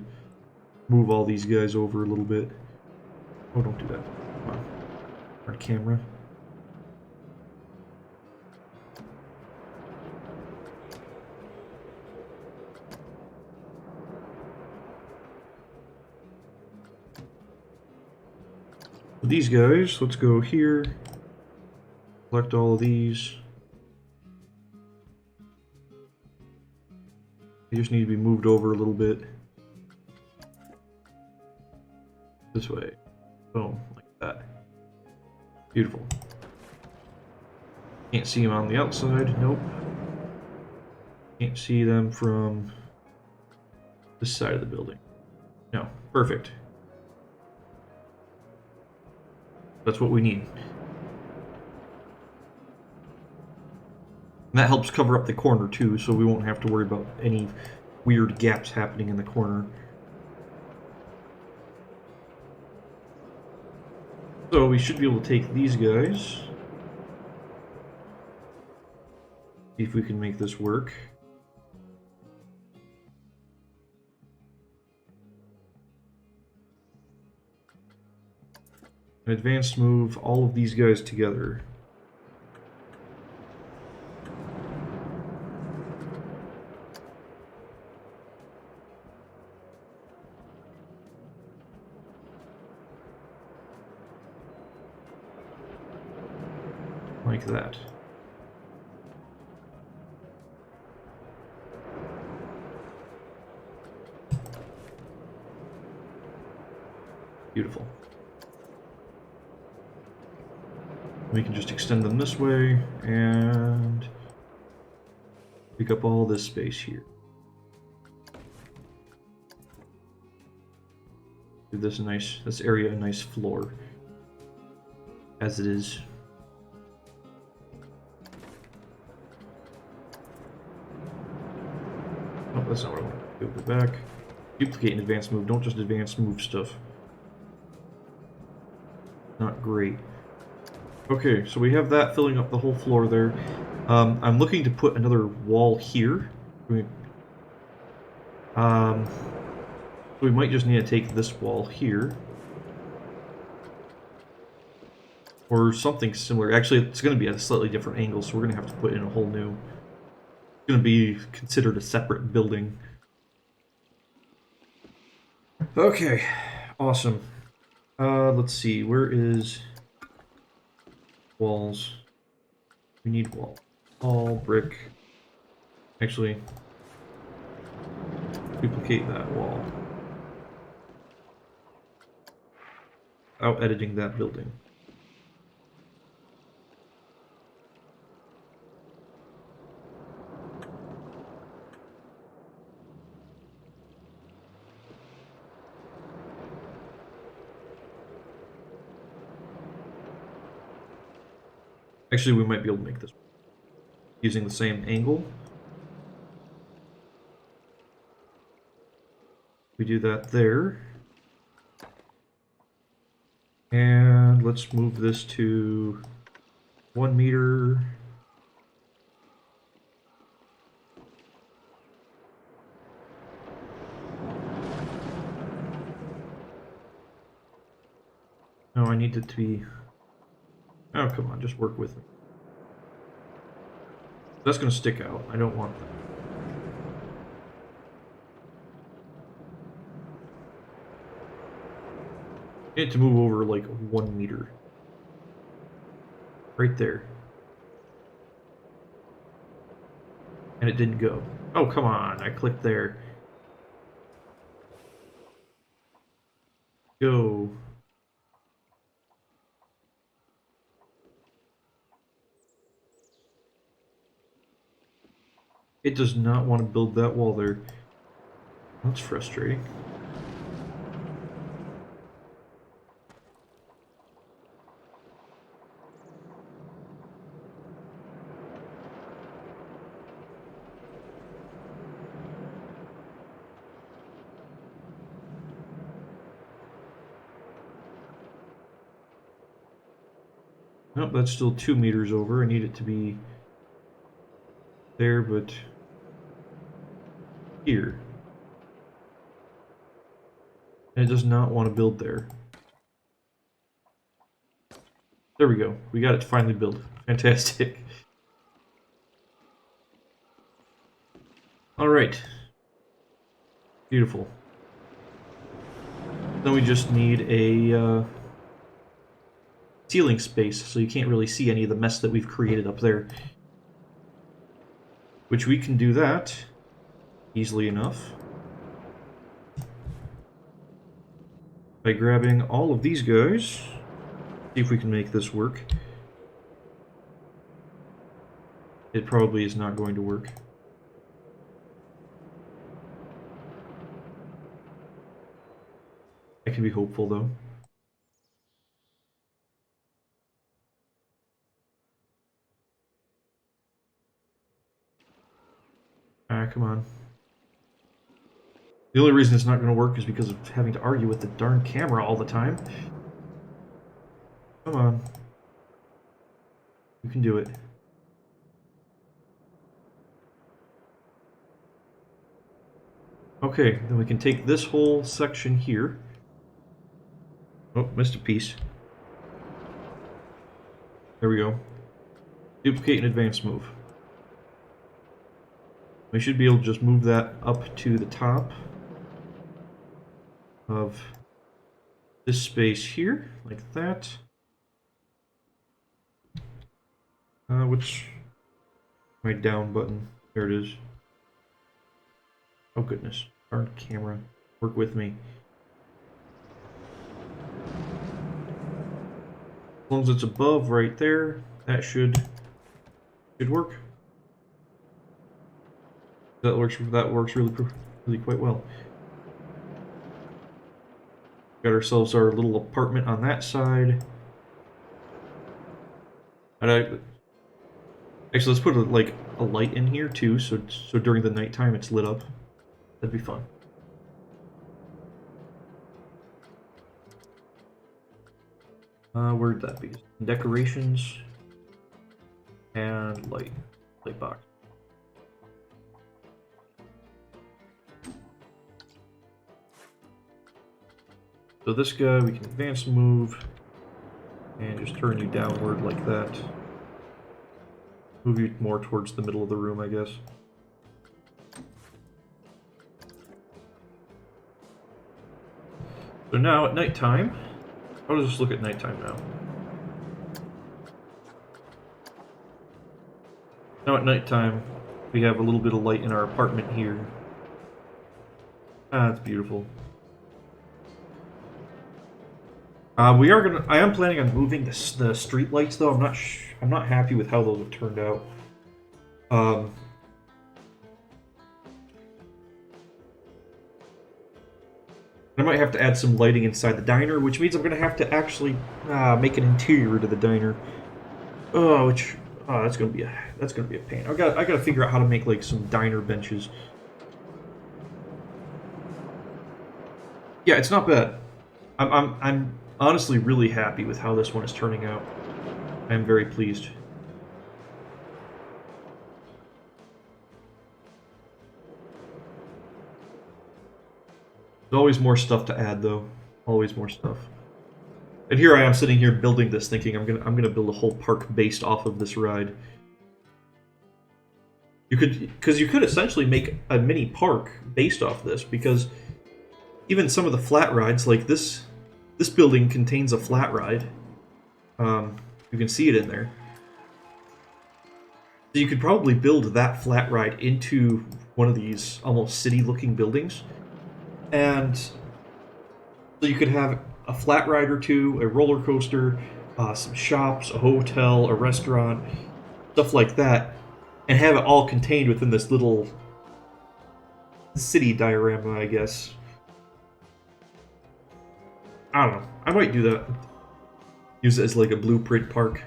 move all these guys over a little bit. Oh, don't do that. Come on. Our camera. These guys, let's go here. Select all of these. They just need to be moved over a little bit. This way. Boom, like that. Beautiful. Can't see them on the outside. Nope. Can't see them from this side of the building. No, perfect. That's what we need. And that helps cover up the corner too, so we won't have to worry about any weird gaps happening in the corner. So we should be able to take these guys. See if we can make this work. An advanced move all of these guys together. Like that. Beautiful. We can just extend them this way and pick up all this space here. Give this area a nice floor, as it is. Oh, that's not what I want to do. Go back. Duplicate and advanced move. Don't just advanced move stuff. Not great. Okay, so we have that filling up the whole floor there. I'm looking to put another wall here. We might just need to take this wall here. Or something similar. Actually, it's going to be at a slightly different angle, so we're going to have to put in a whole new... It's going to be considered a separate building. Okay, awesome. Let's see, where is... walls? We need wall. All brick. Actually, duplicate that wall. Without editing that building. Actually, we might be able to make this using the same angle. We do that there. And let's move this to 1 meter. No, I need it to be... Oh, come on, just work with me. That's going to stick out. I don't want that. I need it to move over like 1 meter. Right there. And it didn't go. Oh, come on. I clicked there. Go. It does not want to build that wall there. That's frustrating. Nope, that's still 2 meters over. I need it to be there, but here. And it does not want to build there. There we go. We got it to finally build. Fantastic. Alright. Beautiful. Then we just need a ceiling space, so you can't really see any of the mess that we've created up there. Which we can do that easily enough by grabbing all of these guys. See if we can make this work. It probably is not going to work. I can be hopeful though. Ah, come on. The only reason it's not going to work is because of having to argue with the darn camera all the time. Come on. You can do it. Okay, then we can take this whole section here. Oh, missed a piece. There we go. Duplicate and advance move. We should be able to just move that up to the top of this space here, like that. Which... my down button. There it is. Oh goodness. Darn camera. Work with me. As long as it's above right there, that should work. That works really quite well. Got ourselves our little apartment on that side. And actually, let's put a light in here too, so during the nighttime it's lit up. That'd be fun. Where'd that be? Decorations and light box. So this guy we can advance move and just turn you downward like that. Move you more towards the middle of the room, I guess. So now at nighttime, how does this look at nighttime now? Now at nighttime, we have a little bit of light in our apartment here. Ah, it's beautiful. I am planning on moving the street lights though. I'm not happy with how those have turned out. I might have to add some lighting inside the diner, which means I'm gonna have to actually make an interior to the diner. That's gonna be a pain. I gotta figure out how to make like some diner benches. Yeah, it's not bad. I'm honestly really happy with how this one is turning out. I'm very pleased. There's always more stuff to add, though. Always more stuff. And here I am sitting here building this, thinking I'm gonna build a whole park based off of this ride. You could essentially make a mini park based off this, because even some of the flat rides, like this building contains a flat ride. You can see it in there. So you could probably build that flat ride into one of these almost city-looking buildings, and so you could have a flat ride or two, a roller coaster, some shops, a hotel, a restaurant, stuff like that, and have it all contained within this little city diorama, I guess. I don't know. I might do that. Use it as like a blueprint park.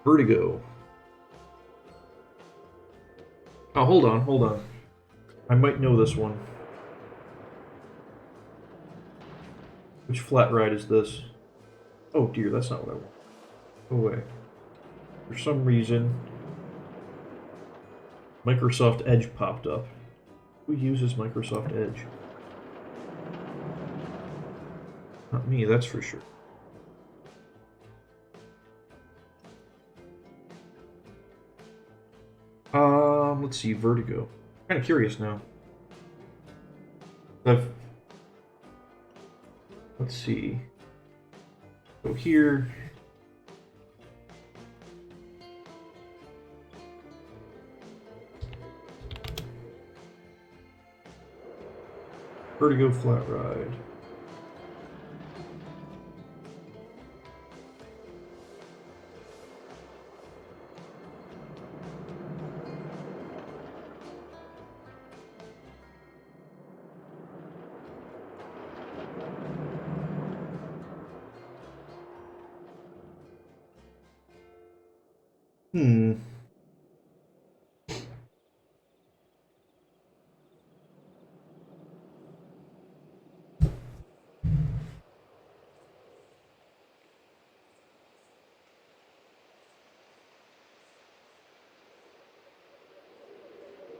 Vertigo. Oh, hold on, hold on. I might know this one. Which flat ride is this? Oh dear, that's not what I want. Go away. For some reason, Microsoft Edge popped up. Who uses Microsoft Edge? Not me, that's for sure. Let's see, Vertigo. I'm kind of curious now. Let's see. Go here. Vertigo flat ride. Hmm.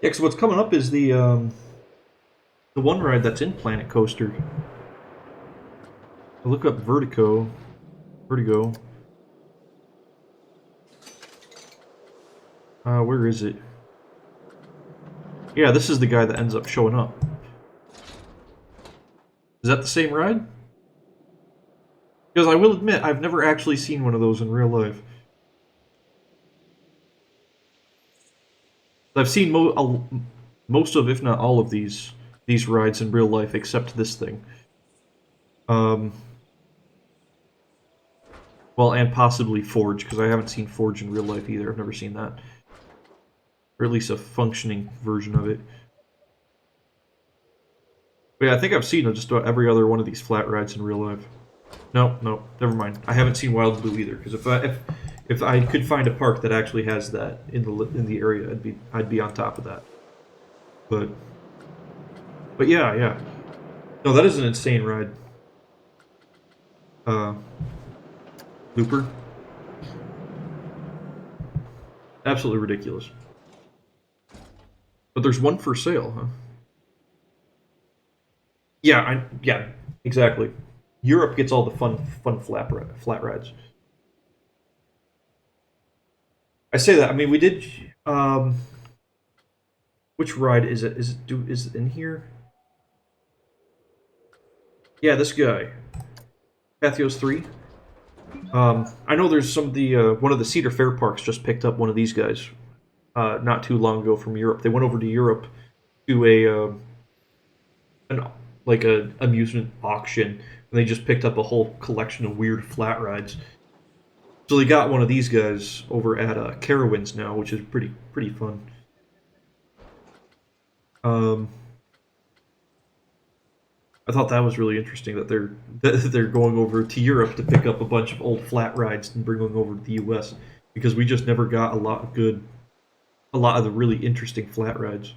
Yeah, because what's coming up is the one ride that's in Planet Coaster. I look up Vertigo. Where is it? Yeah, this is the guy that ends up showing up. Is that the same ride? Because I will admit, I've never actually seen one of those in real life. I've seen most of, if not all of these rides in real life, except this thing. Well, and possibly Forge, because I haven't seen Forge in real life either. I've never seen that. Or at least a functioning version of it. But yeah, I think I've seen just about every other one of these flat rides in real life. No, never mind. I haven't seen Wild Blue either, because if I could find a park that actually has that in the area, I'd be on top of that. But yeah. No, that is an insane ride. Looper. Absolutely ridiculous. But there's one for sale, huh? Yeah, exactly. Europe gets all the fun flat rides. I say that. I mean, we did. Which ride is it? Is it in here? Yeah, this guy, Pathos 3. I know there's some of the one of the Cedar Fair parks just picked up one of these guys not too long ago from Europe. They went over to Europe to an like a amusement auction, and they just picked up a whole collection of weird flat rides. So they got one of these guys over at Carowinds now, which is pretty fun. Um, I thought that was really interesting that they're going over to Europe to pick up a bunch of old flat rides and bring them over to the U.S. because we just never got a lot of the really interesting flat rides.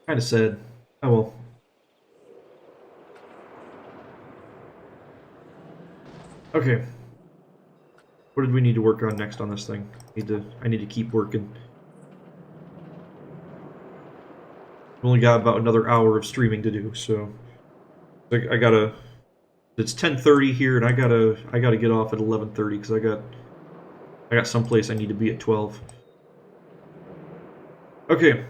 Kind of sad. Oh well. Okay. What did we need to work on next on this thing? I need to keep working. I've only got about another hour of streaming to do, so I gotta. It's 10:30 here, and I gotta get off at 11:30 because I got someplace I need to be at 12. Okay.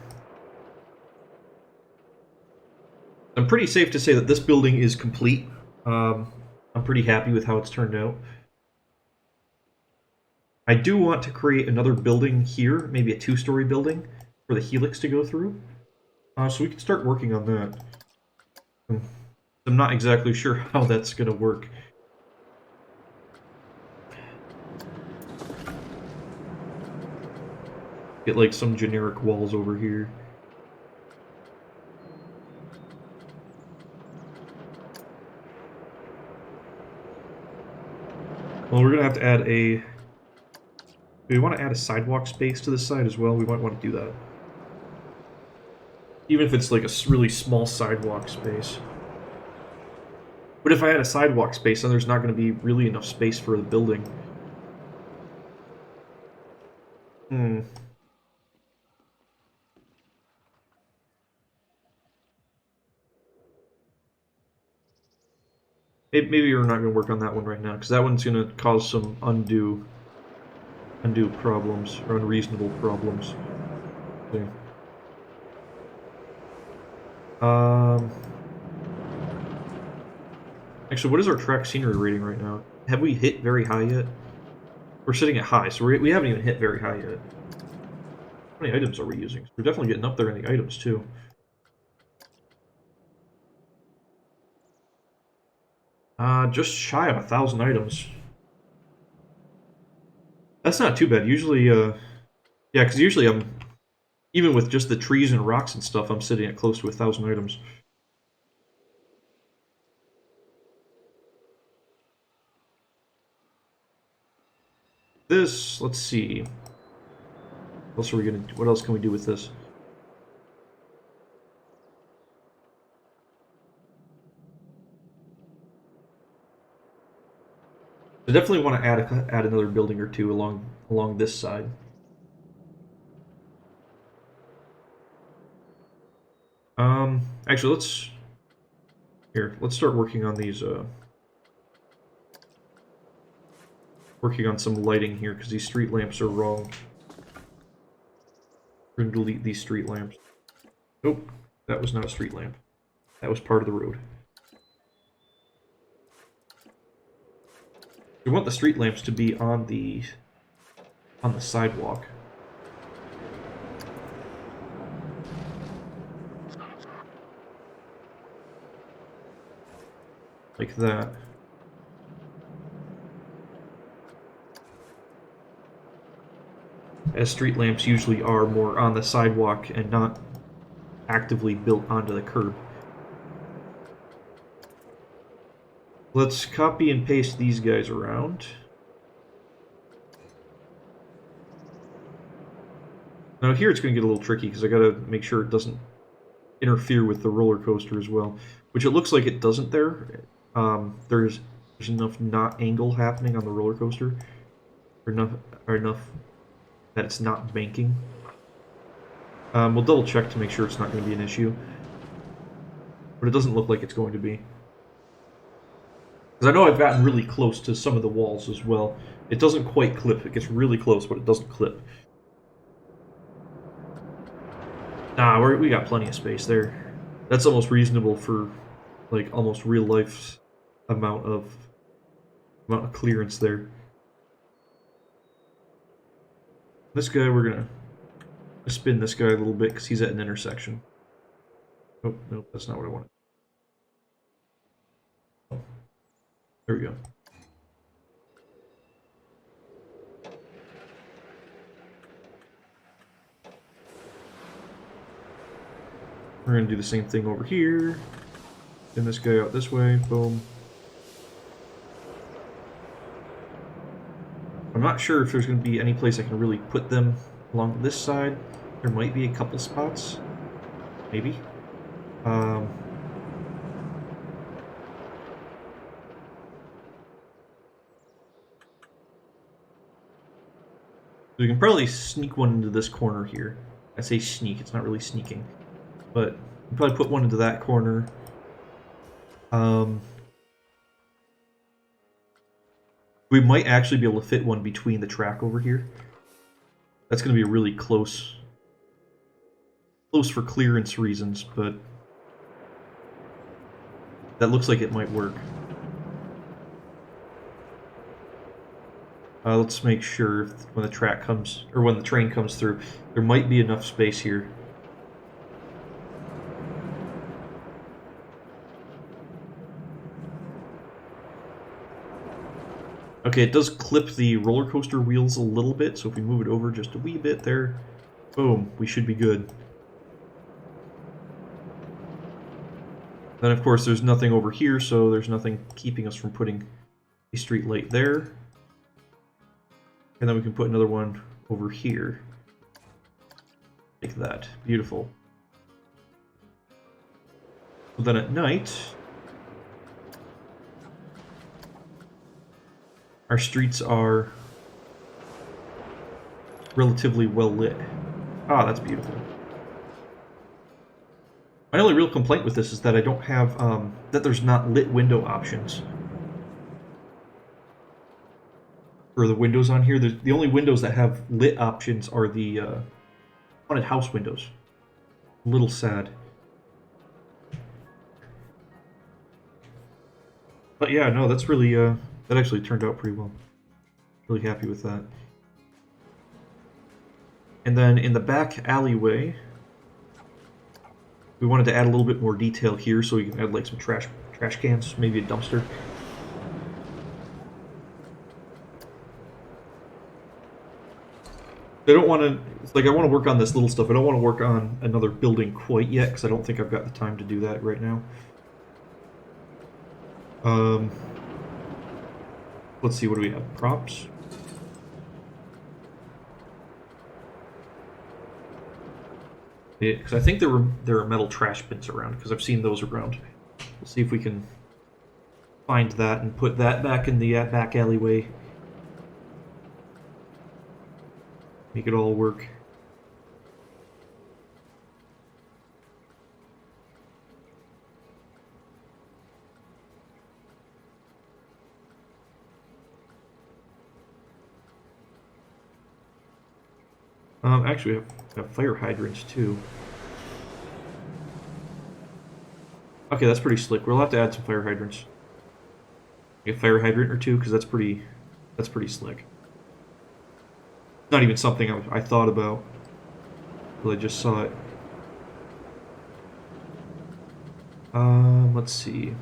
I'm pretty safe to say that this building is complete. I'm pretty happy with how it's turned out. I do want to create another building here, maybe a 2-story building, for the helix to go through. So we can start working on that. I'm not exactly sure how that's going to work. Get like some generic walls over here. Well, we're going to have to add a... Do we want to add a sidewalk space to this side as well? We might want to do that. Even if it's like a really small sidewalk space. But if I had a sidewalk space, then there's not going to be really enough space for the building. Maybe we're not going to work on that one right now, because that one's going to cause some undue problems, or unreasonable problems. Okay. Actually, what is our track scenery rating right now? Have we hit very high yet? We're sitting at high, so we haven't even hit very high yet. How many items are we using? We're definitely getting up there in the items, too. Just shy of 1,000 items. That's not too bad. Usually, yeah, because usually even with just the trees and rocks and stuff, I'm sitting at close to 1,000 items. This, let's see. What else can we do with this? I definitely want to add another building or two along this side. Actually, let's start working on these. Working on some lighting here because these street lamps are wrong. We're gonna delete these street lamps. Nope, that was not a street lamp. That was part of the road. We want the street lamps to be on the sidewalk. Like that. As street lamps usually are more on the sidewalk and not actively built onto the curb. Let's copy and paste these guys around. Now here it's going to get a little tricky because I got to make sure it doesn't interfere with the roller coaster as well, which it looks like it doesn't there. There's enough not angle happening on the roller coaster, or enough that it's not banking. We'll double check to make sure it's not going to be an issue, but it doesn't look like it's going to be. Because I know I've gotten really close to some of the walls as well. It doesn't quite clip. It gets really close, but it doesn't clip. Nah, we got plenty of space there. That's almost reasonable for, like, almost real life amount of clearance there. This guy, we're gonna spin this guy a little bit because he's at an intersection. Oh, nope, that's not what I wanted. There we go. We're gonna do the same thing over here. Spin this guy out this way. Boom. I'm not sure if there's going to be any place I can really put them along this side. There might be a couple spots. Maybe. We can probably sneak one into this corner here. I say sneak, it's not really sneaking. But we probably put one into that corner. We might actually be able to fit one between the track over here. That's going to be really close. Close for clearance reasons, but that looks like it might work. Let's make sure when the track comes, or when the train comes through, there might be enough space here. Okay, it does clip the roller coaster wheels a little bit, so if we move it over just a wee bit there, boom, we should be good. Then, of course, there's nothing over here, so there's nothing keeping us from putting a street light there. And then we can put another one over here. Like that. Beautiful. So then at night, our streets are relatively well lit. Ah, that's beautiful. My only real complaint with this is that I don't have, that there's not lit window options. For the windows on here, the only windows that have lit options are the haunted house windows. A little sad. But yeah, no, that's really, that actually turned out pretty well. Really happy with that. And then in the back alleyway, we wanted to add a little bit more detail here, so we can add like some trash cans, maybe a dumpster. I don't want to, it's like I want to work on this little stuff. I don't want to work on another building quite yet, because I don't think I've got the time to do that right now. Let's see, what do we have? Props? Yeah, because I think there are metal trash bins around, because I've seen those around. We'll see if we can find that and put that back in the back alleyway. Make it all work. Actually, we have fire hydrants too. Okay, that's pretty slick. We'll have to add some fire hydrants. A fire hydrant or two, because that's pretty slick. Not even something I thought about, but I just saw it. Let's see.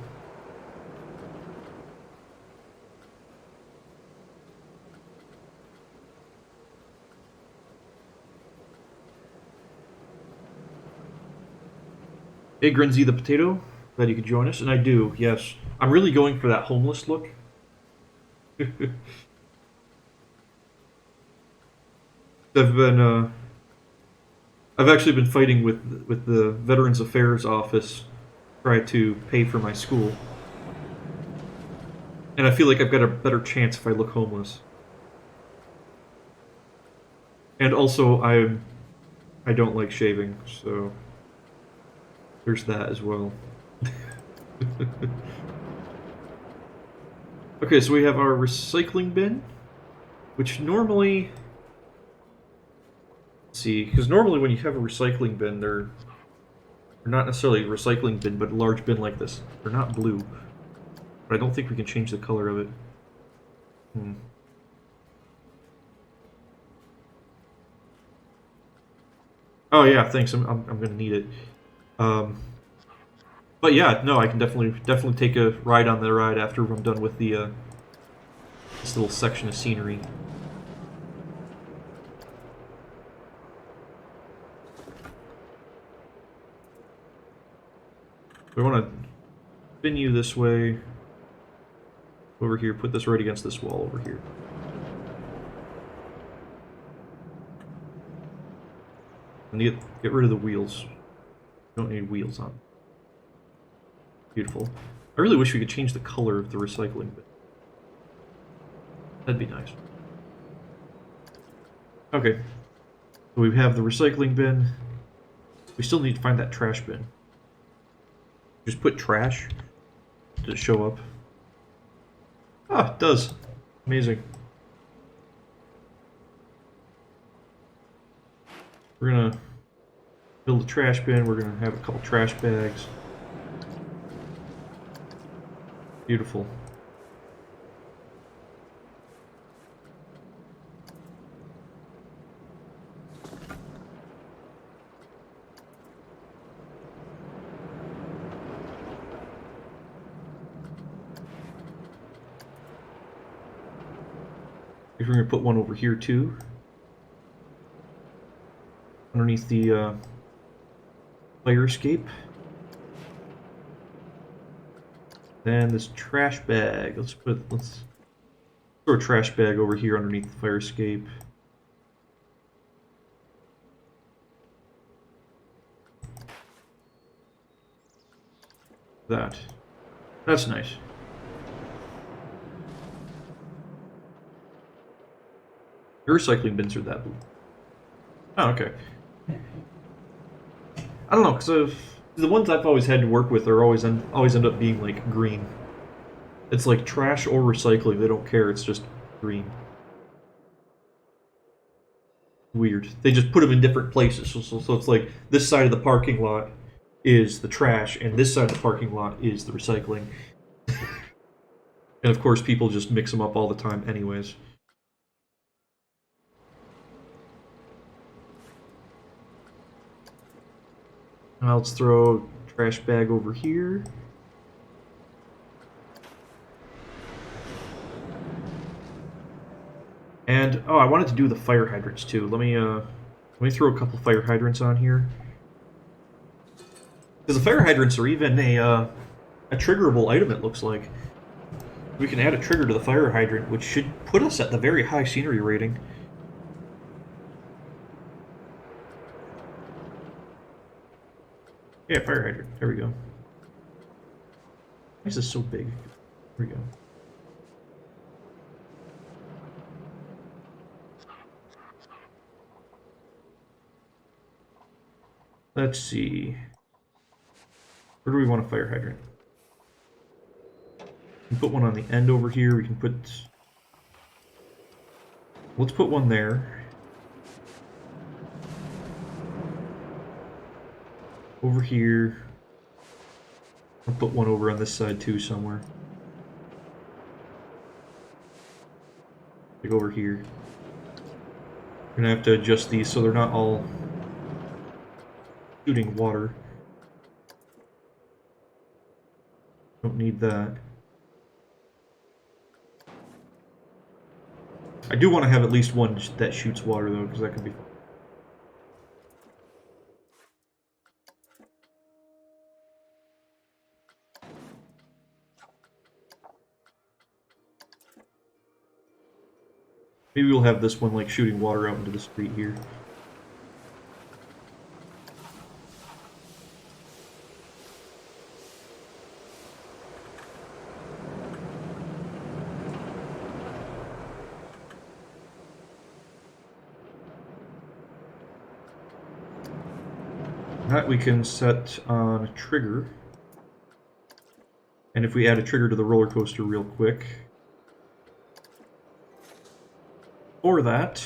Hey, Grinzy the Potato, glad you could join us, and I do, yes. I'm really going for that homeless look. I've actually been fighting with the Veterans Affairs office, try to pay for my school, and I feel like I've got a better chance if I look homeless. And also, I don't like shaving, so there's that as well. Okay, so we have our recycling bin, which normally, let's see, because normally when you have a recycling bin, they're not necessarily a recycling bin, but a large bin like this. They're not blue, but I don't think we can change the color of it. Oh yeah, thanks. I'm gonna need it. But yeah, no, I can definitely take a ride on the ride after I'm done with the this little section of scenery. We want to spin you this way over here. Put this right against this wall over here. And get rid of the wheels. You don't need wheels on. Beautiful. I really wish we could change the color of the recycling bin. That'd be nice. Okay. So we have the recycling bin. We still need to find that trash bin. Just put trash to show up. Ah, it does. Amazing. We're gonna build a trash bin. We're gonna have a couple trash bags. Beautiful. If we're gonna put one over here too, underneath the fire escape. Then this trash bag. Let's throw a trash bag over here underneath the fire escape. That's nice. The recycling bins are that blue. Oh, okay. I don't know, because the ones I've always had to work with are always end up being like green. It's like trash or recycling. They don't care. It's just green. Weird. They just put them in different places. So it's like this side of the parking lot is the trash, and this side of the parking lot is the recycling. And of course, people just mix them up all the time, anyways. Now let's throw a trash bag over here. And oh, I wanted to do the fire hydrants too. Let me throw a couple fire hydrants on here. Because the fire hydrants are even a triggerable item, it looks like. We can add a trigger to the fire hydrant, which should put us at the very high scenery rating. Yeah, fire hydrant. There we go. Why is this so big? Here we go. Let's see. Where do we want a fire hydrant? We can put one on the end over here. We can put... Let's put one there. Over here. I'll put one over on this side too somewhere. Like over here. We're gonna have to adjust these so they're not all shooting water. Don't need that. I do want to have at least one that shoots water though, because that could be fun. Maybe we'll have this one like shooting water out into the street here. That we can set on a trigger. And if we add a trigger to the roller coaster real quick. For that,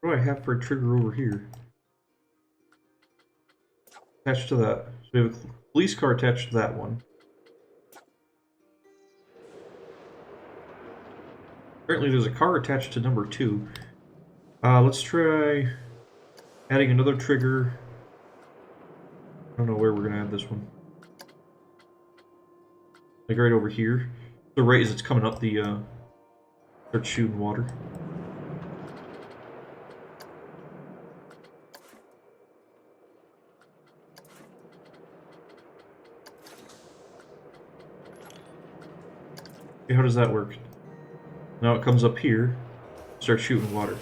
what do I have for a trigger over here? Attached to that. So we have a police car attached to that one. Apparently there's a car attached to number 2. Let's try adding another trigger. I don't know where we're gonna add this one. Like right over here. So right as it's coming up, the starts shooting water. Okay, how does that work? Now it comes up here, starts shooting water.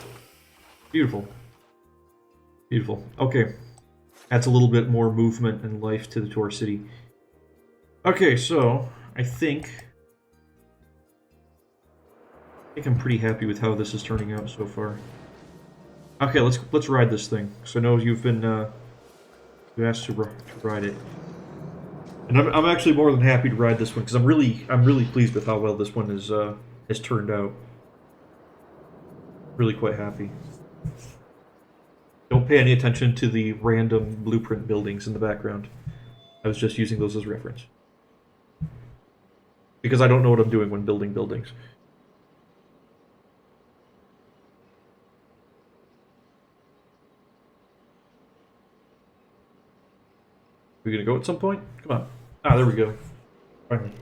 Beautiful. Beautiful. Okay. Adds a little bit more movement and life to our city. Okay, so I think I'm pretty happy with how this is turning out so far. Okay, let's ride this thing. So I know you've been you asked to ride it, and I'm actually more than happy to ride this one because I'm really pleased with how well this one has turned out. Really quite happy. Don't pay any attention to the random blueprint buildings in the background. I was just using those as reference. Because I don't know what I'm doing when building buildings. We're gonna go at some point? Come on. Ah, there we go. Finally.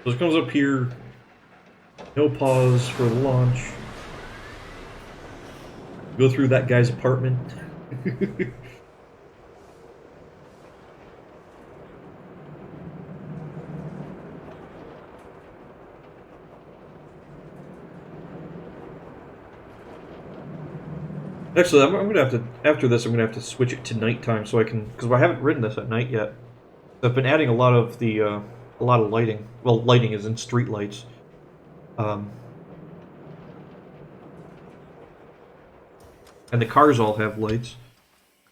So it comes up here. No pause for the launch. Go through that guy's apartment. Actually, I'm gonna have to, after this, I'm gonna have to switch it to nighttime so I can, because I haven't ridden this at night yet. I've been adding a lot of the, a lot of lighting. Well, lighting is in street lights. And the cars all have lights.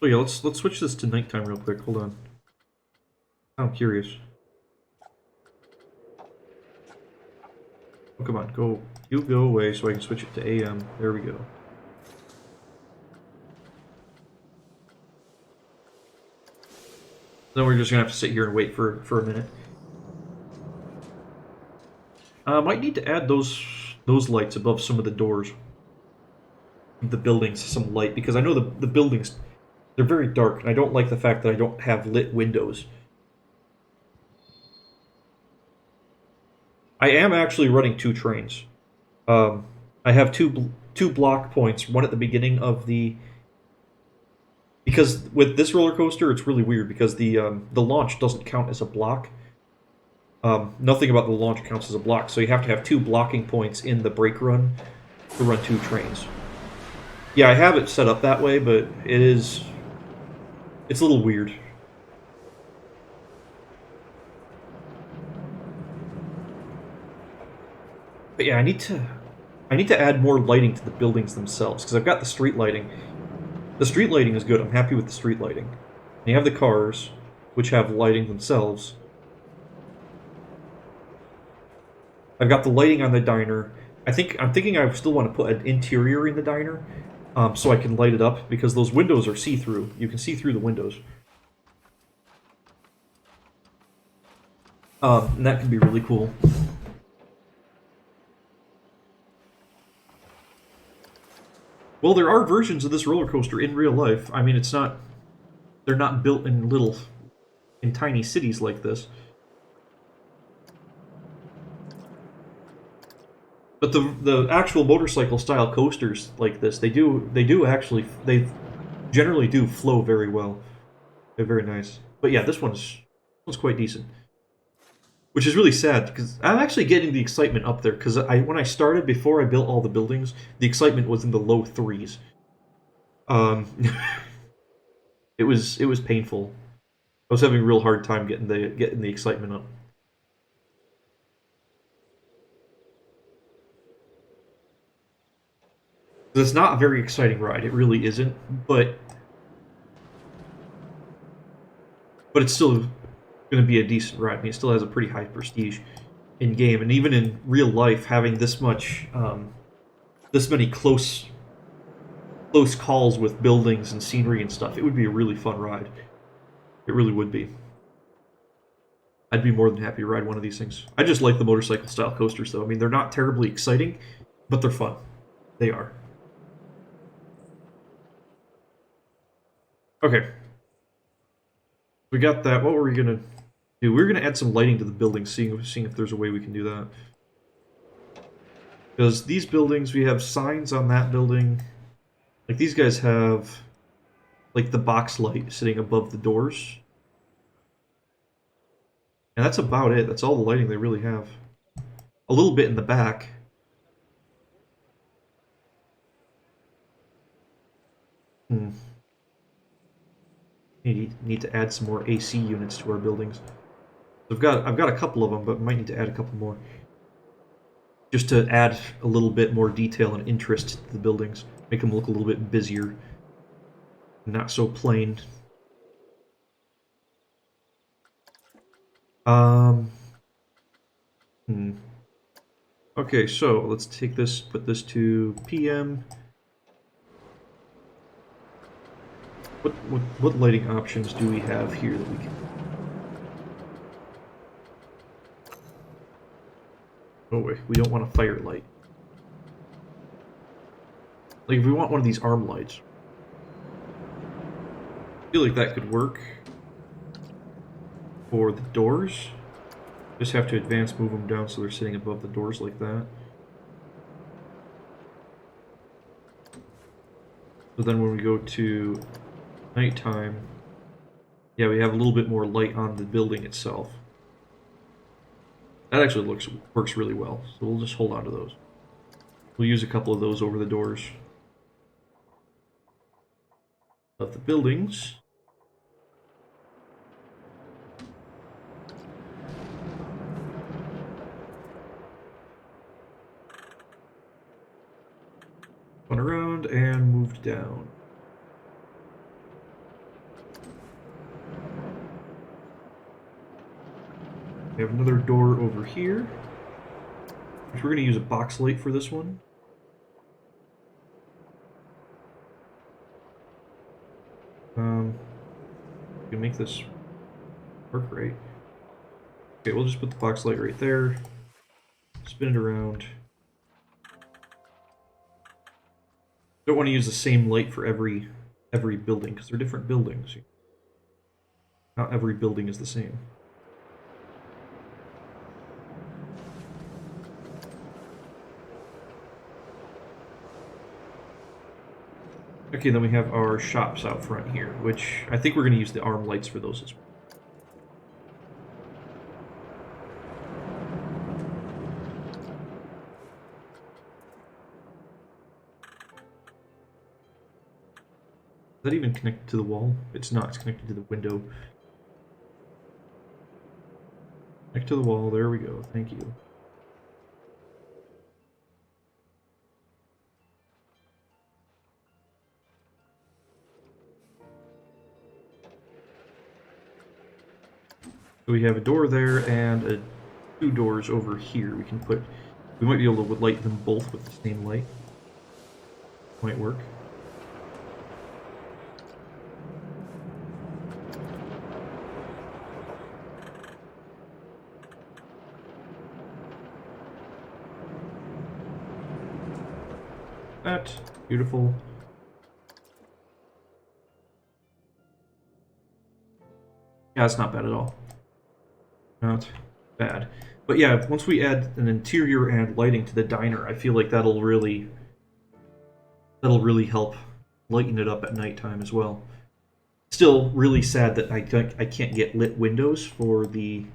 So yeah, let's switch this to nighttime real quick. Hold on. I'm curious. Oh, come on, go. You go away so I can switch it to AM. There we go. Then we're just gonna have to sit here and wait for a minute. Might need to add those lights above some of the doors. The buildings some light, because I know the buildings, they're very dark, and I don't like the fact that I don't have lit windows. I am actually running 2 trains. I have two block points, one at the beginning of the... Because with this roller coaster, it's really weird, because the launch doesn't count as a block. Nothing about the launch counts as a block, so you have to have 2 blocking points in the brake run to run 2 trains. Yeah, I have it set up that way, but it's a little weird. But yeah, I need to add more lighting to the buildings themselves, because I've got the street lighting. The street lighting is good. I'm happy with the street lighting. And you have the cars, which have lighting themselves. I've got the lighting on the diner. I'm thinking I still want to put an interior in the diner, so I can light it up, because those windows are see-through. You can see through the windows. And that can be really cool. Well, there are versions of this roller coaster in real life. I mean, they're not built in tiny cities like this. But the actual motorcycle style coasters like this, they generally do flow very well. They're very nice. But yeah, this one's quite decent. Which is really sad, because I'm actually getting the excitement up there, because when I started, before I built all the buildings, the excitement was in the low 3s. It was painful. I was having a real hard time getting the excitement up. It's not a very exciting ride, it really isn't, but it's still going to be a decent ride. I mean, it still has a pretty high prestige in game, and even in real life, having this many close calls with buildings and scenery and stuff, it would be a really fun ride. It really would be. I'd be more than happy to ride one of these things. I just like the motorcycle style coasters, though. I mean, they're not terribly exciting, but they're fun. They are. Okay. We got that. What were we gonna do? We were gonna add some lighting to the buildings, seeing if there's a way we can do that. Because these buildings, we have signs on that building. Like, these guys have, like, the box light sitting above the doors. And that's about it. That's all the lighting they really have. A little bit in the back. Need to add some more AC units to our buildings. I've got a couple of them, but might need to add a couple more. Just to add a little bit more detail and interest to the buildings. Make them look a little bit busier. Not so plain. Okay, so let's take this, put this to PM. What lighting options do we have here that we can... Oh wait, we don't want a fire light. Like, if we want one of these arm lights, I feel like that could work for the doors. Just have to advance, move them down so they're sitting above the doors like that. So then when we go to nighttime, yeah, we have a little bit more light on the building itself. That actually works really well, so we'll just hold on to those. We'll use a couple of those over the doors of the buildings. Went around and moved down. We have another door over here, which we're going to use a box light for this one. We can make this work right. Okay, we'll just put the box light right there. Spin it around. Don't want to use the same light for every building because they're different buildings. Not every building is the same. Okay, then we have our shops out front here, which I think we're going to use the arm lights for those as well. Is that even connected to the wall? It's not. It's connected to the window. Connect to the wall. There we go. Thank you. So we have a door there and two doors over here. We might be able to light them both with the same light. Might work. That. Beautiful. Yeah, it's not bad at all. Not bad. But yeah, once we add an interior and lighting to the diner, I feel like that'll really help lighten it up at nighttime as well. Still really sad that I can't get lit windows for the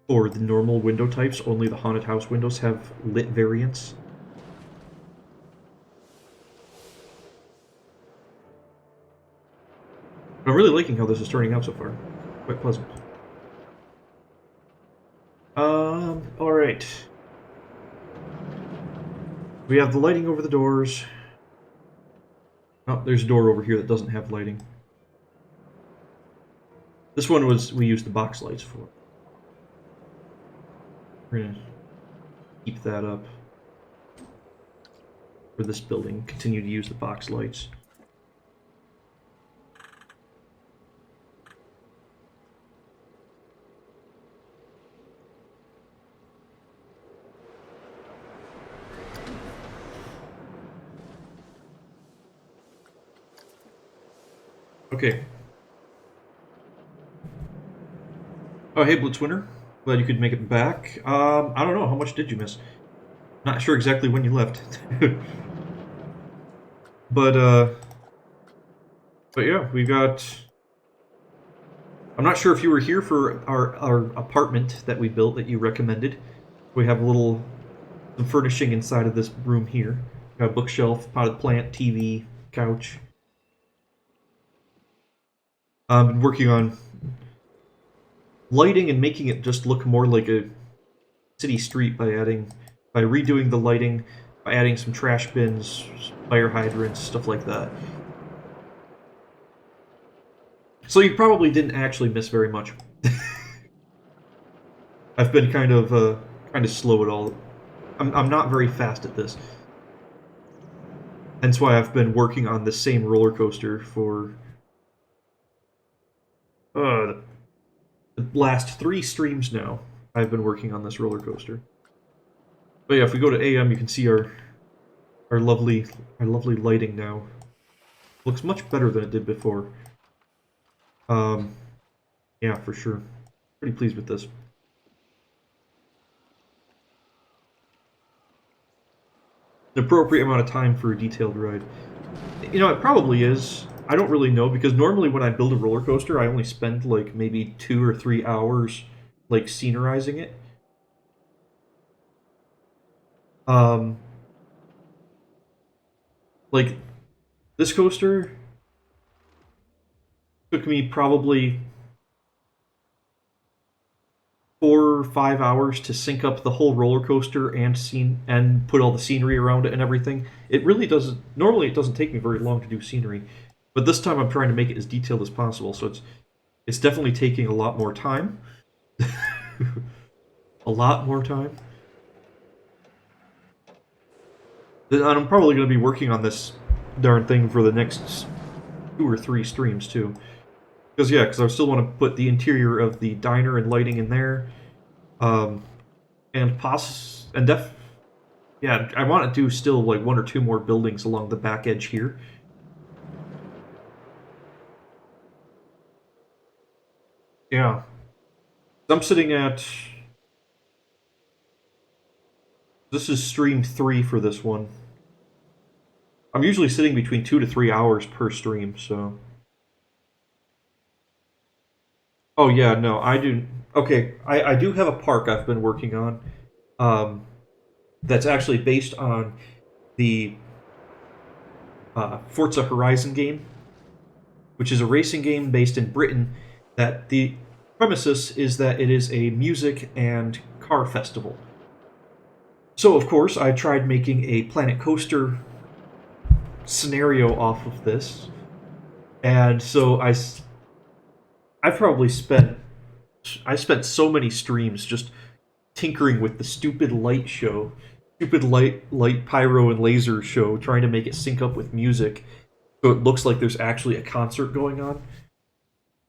normal window types. Only the haunted house windows have lit variants. But I'm really liking how this is turning out so far. Quite pleasant. Alright. We have the lighting over the doors. Oh, there's a door over here that doesn't have lighting. This one we used the box lights for. We're gonna keep that up for this building. Continue to use the box lights. Okay. Oh, hey, Blitzwinner. Glad you could make it back. I don't know. How much did you miss? Not sure exactly when you left. But yeah, we got... I'm not sure if you were here for our apartment that we built that you recommended. We have some furnishing inside of this room here. Got a bookshelf, potted plant, TV, couch. Been working on lighting and making it just look more like a city street by redoing the lighting, by adding some trash bins, fire hydrants, stuff like that. So you probably didn't actually miss very much. I've been kind of slow at all. I'm not very fast at this. Hence why I've been working on the same roller coaster for the last 3 streams now. I've been working on this roller coaster. But yeah, if we go to AM, you can see our lovely lighting now. Looks much better than it did before. Yeah, for sure. Pretty pleased with this. An appropriate amount of time for a detailed ride. You know, it probably is. I don't really know, because normally when I build a roller coaster, I only spend like maybe 2 or 3 hours like scenerizing it. Like this coaster took me probably 4 or 5 hours to sync up the whole roller coaster and put all the scenery around it and everything. It really doesn't. Normally, it doesn't take me very long to do scenery, but this time I'm trying to make it as detailed as possible. So it's definitely taking a lot more time. A lot more time. And I'm probably going to be working on this darn thing for the next 2 or 3 streams too. Because I still want to put the interior of the diner and lighting in there, I want to do still like 1 or 2 more buildings along the back edge here. Yeah, I'm sitting at. This is stream 3 for this one. I'm usually sitting between 2 to 3 hours per stream, so. Oh yeah, no, I do. Okay, I do have a park I've been working on. That's actually based on the Forza Horizon game, which is a racing game based in Britain. That the premises is that it is a music and car festival. So of course, I tried making a Planet Coaster scenario off of this, and so I probably spent so many streams just tinkering with the stupid light show, stupid light pyro and laser show, trying to make it sync up with music, so it looks like there's actually a concert going on.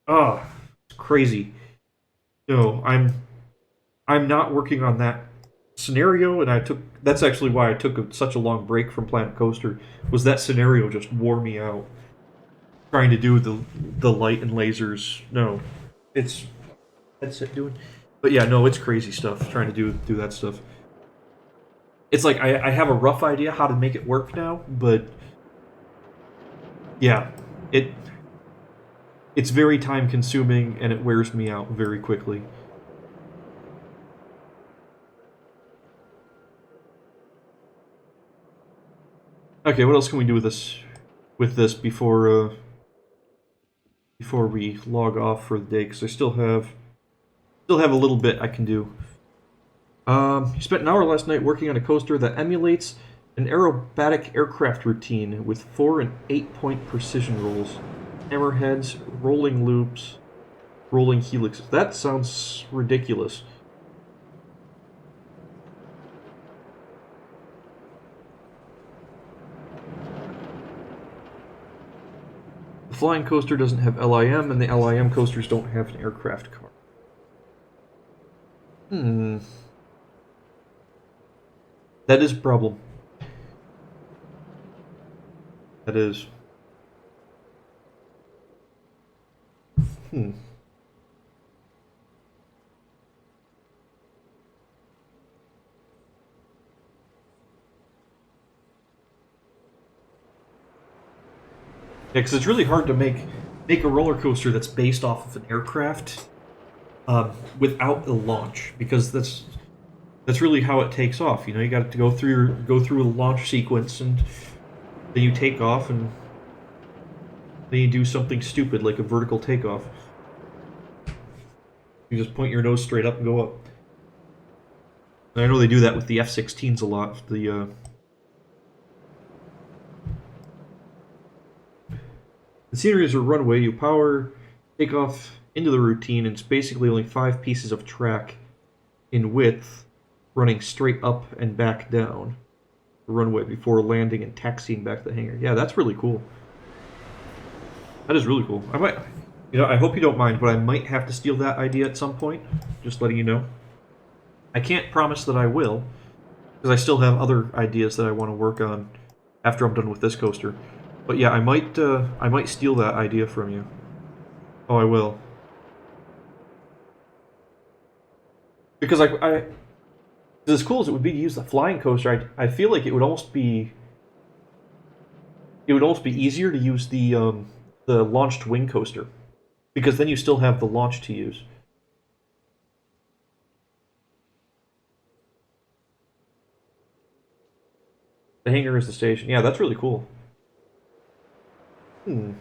Ah, it's crazy. No, I'm not working on that scenario, and that's actually why I took such a long break from Planet Coaster. Was that scenario just wore me out? Trying to do the light and lasers. No, it's that's it doing. But yeah, no, it's crazy stuff. Trying to do that stuff. It's like I have a rough idea how to make it work now, but yeah, it's very time consuming and it wears me out very quickly. Okay, what else can we do with this before we log off for the day? Because I still have a little bit I can do. You spent an hour last night working on a coaster that emulates an aerobatic aircraft routine with 4 and 8-point precision rolls, hammerheads, rolling loops, rolling helixes. That sounds ridiculous. The flying coaster doesn't have LIM, and the LIM coasters don't have an aircraft car. That is a problem. That is. Yeah, because it's really hard to make a roller coaster that's based off of an aircraft without a launch, because that's really how it takes off. You know, you got to go through a launch sequence, and then you take off, and then you do something stupid like a vertical takeoff. You just point your nose straight up and go up. And I know they do that with the F-16s a lot. The scenery is a runway. You power, take off into the routine, and it's basically only 5 pieces of track in width, running straight up and back down the runway before landing and taxiing back to the hangar. Yeah, that's really cool. That is really cool. I might, I hope you don't mind, but I might have to steal that idea at some point. Just letting you know. I can't promise that I will, because I still have other ideas that I want to work on after I'm done with this coaster. But yeah, I might steal that idea from you. Oh, I will. Because as cool as it would be to use the flying coaster, I feel like it would almost be easier to use the launched wing coaster, because then you still have the launch to use. The hangar is the station. Yeah, that's really cool. Hmm.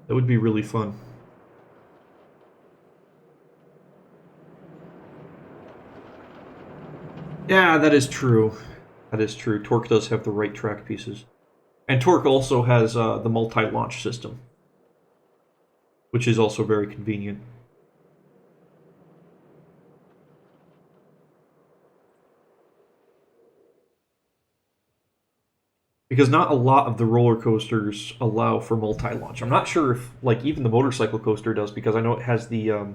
That would be really fun. Yeah, that is true. That is true. Torque does have the right track pieces. And Torque also has the multi-launch system, which is also very convenient. Because not a lot of the roller coasters allow for multi-launch. I'm not sure if, like, even the motorcycle coaster does, because I know it has the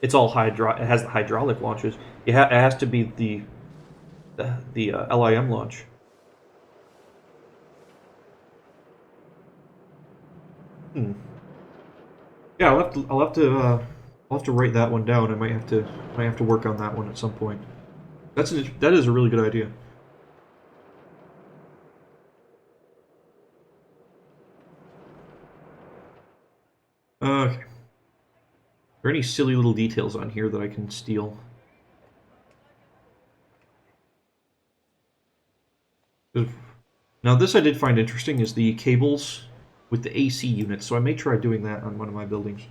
it's all it has the hydraulic launches. It has to be the LIM launch. Hmm. Yeah, I'll have to write that one down. I might have to work on that one at some point. That is a really good idea. Okay. Are there any silly little details on here that I can steal? Now, this I did find interesting is the cables with the AC units, so I may try doing that on one of my buildings.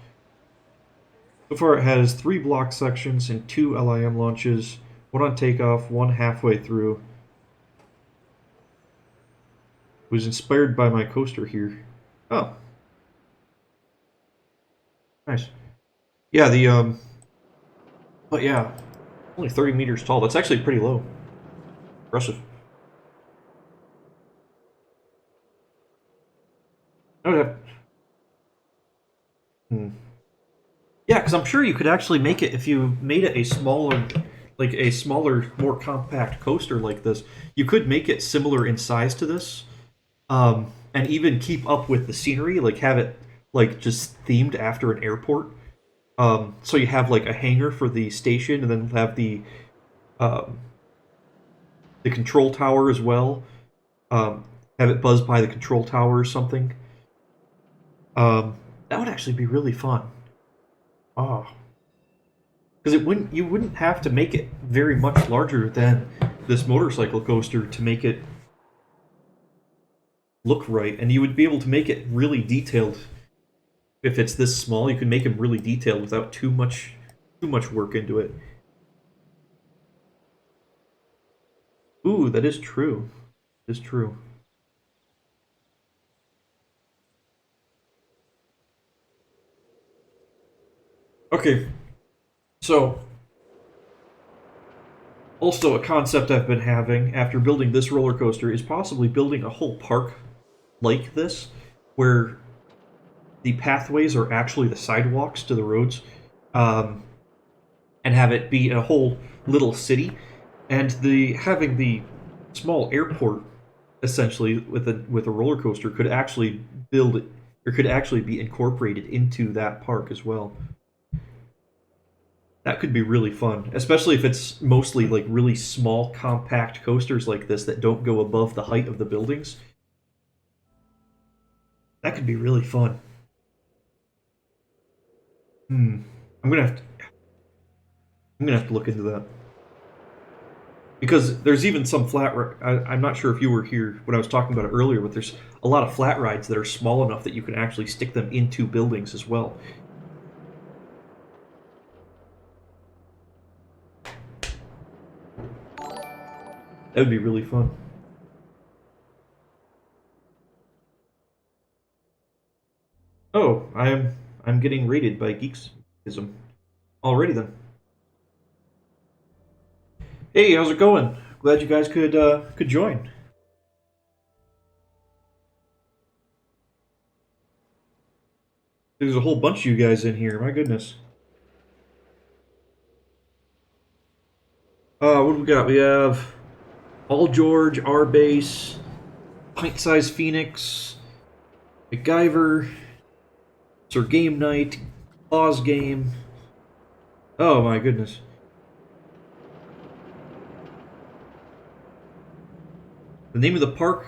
So far, it has 3 block sections and 2 LIM launches, one on takeoff, one halfway through. It was inspired by my coaster here. Oh, nice. Yeah, but yeah, only 30 meters tall. That's actually pretty low. Impressive. I would have. Hmm. Yeah, because I'm sure you could actually make it if you made it a smaller, more compact coaster like this. You could make it similar in size to this, and even keep up with the scenery. Like have it like just themed after an airport. So you have like a hangar for the station, and then have um, the control tower as well. Have it buzz by the control tower or something. That would actually be really fun. Oh, because you wouldn't have to make it very much larger than this motorcycle coaster to make it look right, and you would be able to make it really detailed. If it's this small, you can make them really detailed without too much work into it. Ooh, that is true. That is true. Okay, so also a concept I've been having after building this roller coaster is possibly building a whole park like this, where the pathways are actually the sidewalks to the roads, um, and have it be a whole little city, and the having the small airport essentially with a roller coaster could actually build or could actually be incorporated into that park as well. That could be really fun, especially if it's mostly like really small, compact coasters like this that don't go above the height of the buildings. That could be really fun. Hmm. I'm gonna have to. I'm gonna have to look into that. Because there's even some I'm not sure if you were here when I was talking about it earlier, but there's a lot of flat rides that are small enough that you can actually stick them into buildings as well. That would be really fun. Oh, I'm getting rated by Geeksism. Alrighty then. Hey, how's it going? Glad you guys could join. There's a whole bunch of you guys in here. My goodness. What do we got? We have All George, R Base, Pint Size Phoenix, MacGyver, Sir Game Night, Claus Game. Oh my goodness. The name of the park.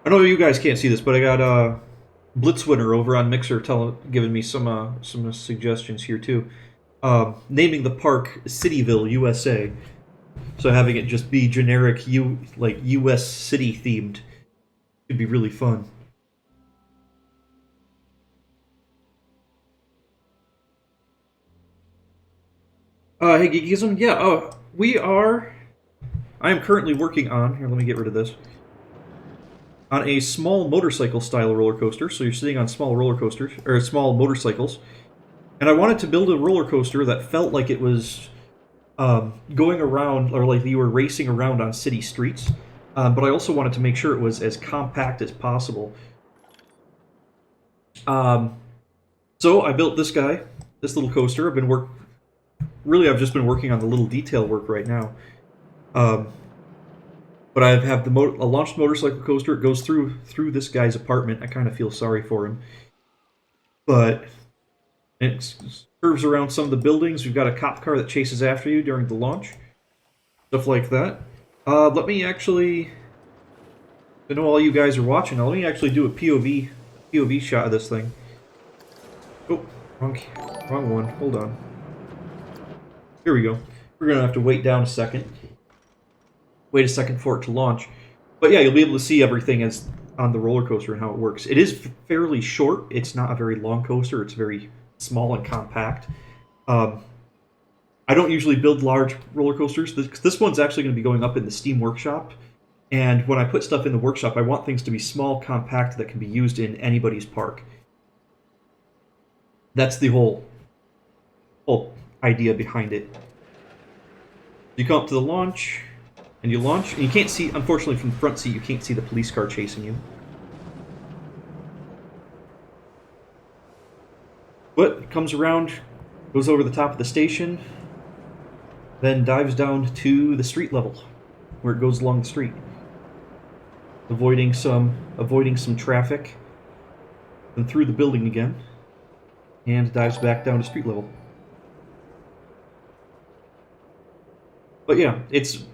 I know you guys can't see this, but I got Blitzwinner over on Mixer giving me some suggestions here too. Naming the park Cityville, USA. So having it just be generic like US city themed could be really fun. Hey Geekism, yeah, I am currently working on, here, let me get rid of this, on a small motorcycle style roller coaster. So you're sitting on small roller coasters, or small motorcycles. And I wanted to build a roller coaster that felt like it was going around, or like you were racing around on city streets. But I also wanted to make sure it was as compact as possible. Um, so I built this guy, this little coaster. I've just been working on the little detail work right now. But I have a launched motorcycle coaster. It goes through this guy's apartment. I kind of feel sorry for him, but it curves around some of the buildings. We've got a cop car that chases after you during the launch, stuff like that. Let me actually. I know all you guys are watching. Now let me actually do a POV shot of this thing. Oh, wrong one. Hold on. Here we go. We're gonna have to wait down a second. Wait a second for it to launch. But yeah, you'll be able to see everything as on the roller coaster and how it works. It is fairly short. It's not a very long coaster. It's very small and compact. I don't usually build large roller coasters. This one's actually going to be going up in the Steam Workshop. And when I put stuff in the workshop, I want things to be small, compact, that can be used in anybody's park. That's the whole idea behind it. You come up to the launch, and you launch, and you can't see, unfortunately, from the front seat, you can't see the police car chasing you. But it comes around, goes over the top of the station, then dives down to the street level, where it goes along the street, avoiding some traffic, then through the building again, and dives back down to street level. But yeah, it's,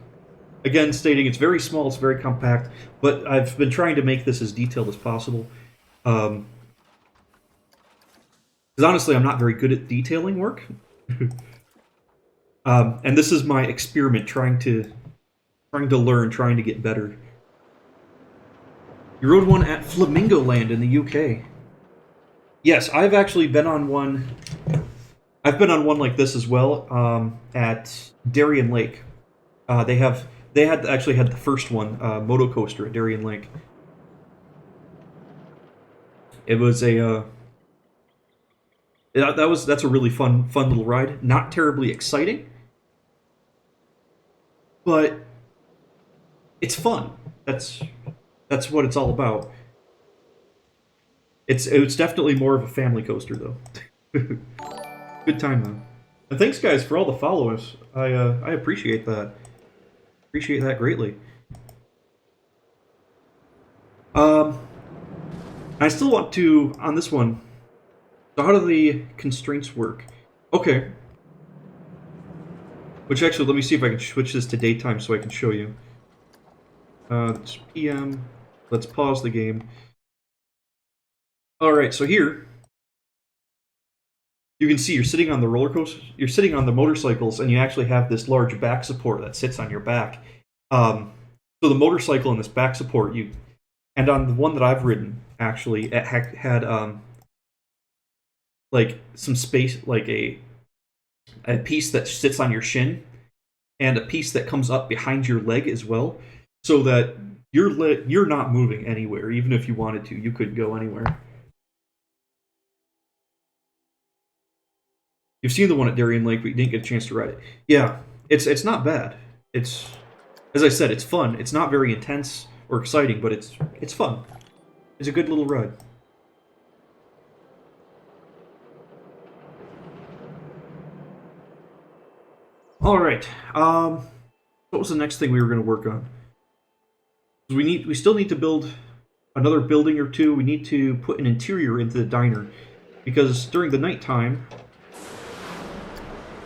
again, stating it's very small, it's very compact, but I've been trying to make this as detailed as possible. Because honestly, I'm not very good at detailing work. And this is my experiment, trying to learn, trying to get better. You rode one at Flamingo Land in the UK. Yes, I've actually been on one. I've been on one like this as well, at Darien Lake. They had the first one, Moto Coaster at Darien Lake. It was that's a really fun little ride. Not terribly exciting, but it's fun. That's what it's all about. It's definitely more of a family coaster though. Good time though. And thanks guys for all the followers. I appreciate that. Appreciate that greatly. I still want to on this one. So how do the constraints work? Okay. Which actually, let me see if I can switch this to daytime so I can show you. It's PM. Let's pause the game. Alright, so here, you can see you're sitting on the roller coaster, you're sitting on the motorcycles, and you actually have this large back support that sits on your back. So the motorcycle and this back support, and on the one that I've ridden, actually, it had like some space, like a piece that sits on your shin, and a piece that comes up behind your leg as well, so that you're not moving anywhere. Even if you wanted to, you could go anywhere. You've seen the one at Darien Lake, but you didn't get a chance to ride it. Yeah, it's not bad. It's, as I said, it's fun. It's not very intense or exciting, but it's fun. It's a good little ride. All right. What was the next thing we were going to work on? We still need to build another building or two. We need to put an interior into the diner, because during the nighttime,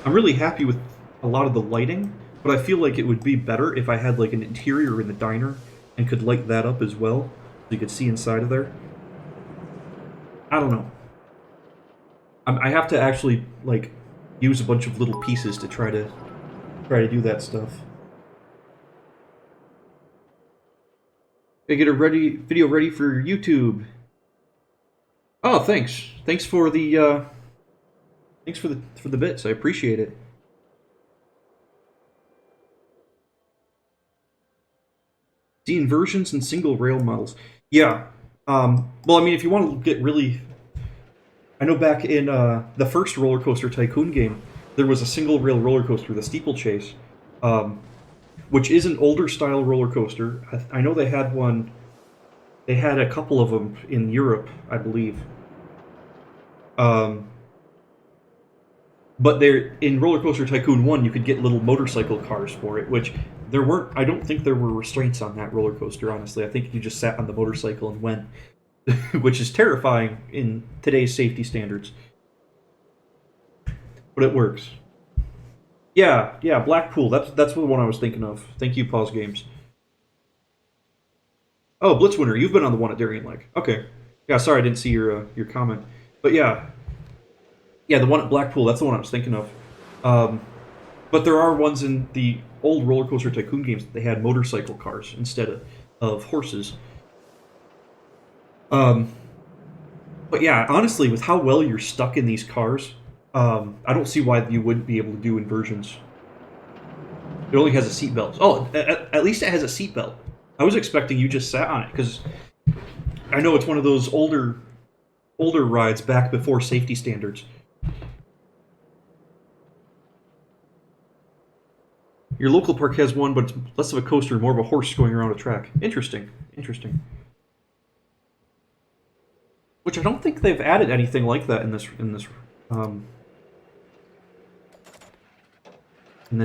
I'm really happy with a lot of the lighting, but I feel like it would be better if I had like an interior in the diner and could light that up as well, so you could see inside of there. I don't know. I have to actually like use a bunch of little pieces to try to do that stuff. I get a video ready for YouTube. Oh, thanks. Thanks for the bits. I appreciate it. The inversions and single rail models. Yeah. Well, I mean, if you want to get really, I know back in the first Roller Coaster Tycoon game, there was a single rail roller coaster, the Steeplechase, which is an older style roller coaster. I know they had one. They had a couple of them in Europe, I believe. But there, in Roller Coaster Tycoon 1, you could get little motorcycle cars for it, which there weren't. I don't think there were restraints on that roller coaster, honestly. I think you just sat on the motorcycle and went, which is terrifying in today's safety standards. But it works. Yeah, yeah, Blackpool. That's the one I was thinking of. Thank you, Pause Games. Oh, Blitzwinter, you've been on the one at Darien Lake. Okay. Yeah, sorry I didn't see your comment. But yeah, the one at Blackpool. That's the one I was thinking of. But there are ones in the old Roller Coaster Tycoon games that they had motorcycle cars instead of horses. But yeah, honestly, with how well you're stuck in these cars, I don't see why you wouldn't be able to do inversions. It only has a seatbelt. Oh, at least it has a seatbelt. I was expecting you just sat on it, because I know it's one of those older rides back before safety standards. Your local park has one, but it's less of a coaster, more of a horse going around a track. Interesting. Interesting. Which I don't think they've added anything like that in this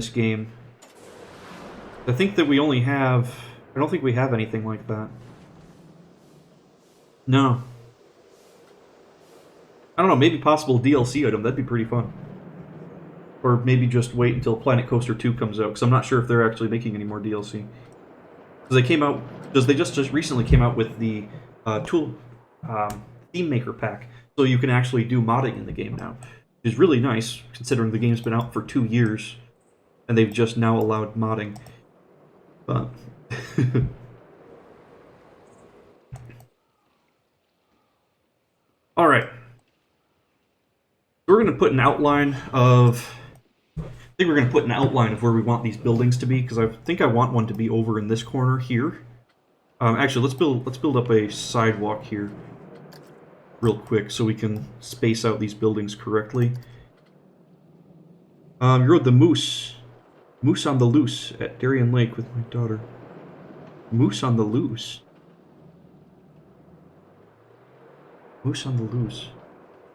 game. I think that we only have. I don't think we have anything like that. No. I don't know. Maybe possible DLC item. That'd be pretty fun. Or maybe just wait until Planet Coaster 2 comes out, because I'm not sure if they're actually making any more DLC. Because they just recently came out with the Theme Maker pack, so you can actually do modding in the game now, which is really nice considering the game's been out for 2 years, and they've just now allowed modding. But all right, so we're going to put an outline of. I think we're going to put an outline of where we want these buildings to be, because I think I want one to be over in this corner here. Actually, let's build up a sidewalk here real quick so we can space out these buildings correctly. You rode the Moose on the Loose at Darien Lake with my daughter. Moose on the Loose. Moose on the Loose.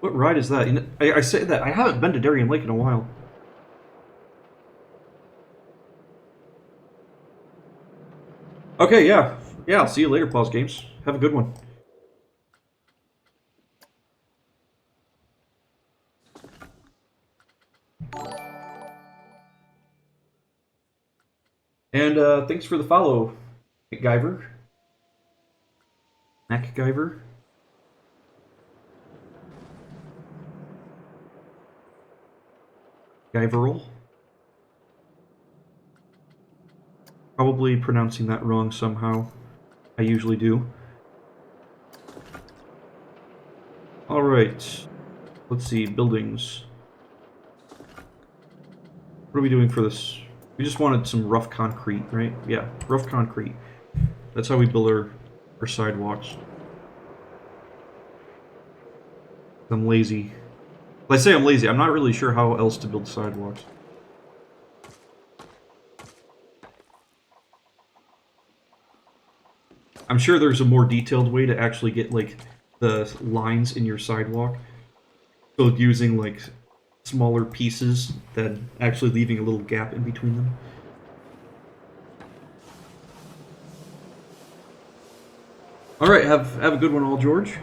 What ride is that? I say that I haven't been to Darien Lake in a while. Okay, yeah. Yeah, I'll see you later, Pause Games. Have a good one. And thanks for the follow, MacGyver. MacGyver. MacGyverl. Probably pronouncing that wrong somehow. I usually do. Alright. Let's see, buildings. What are we doing for this? We just wanted some rough concrete, right? Yeah, rough concrete. That's how we build our sidewalks. I'm lazy. When I say I'm lazy, I'm not really sure how else to build sidewalks. I'm sure there's a more detailed way to actually get, like, the lines in your sidewalk. So using, like, smaller pieces than actually leaving a little gap in between them. Alright, have a good one all, George.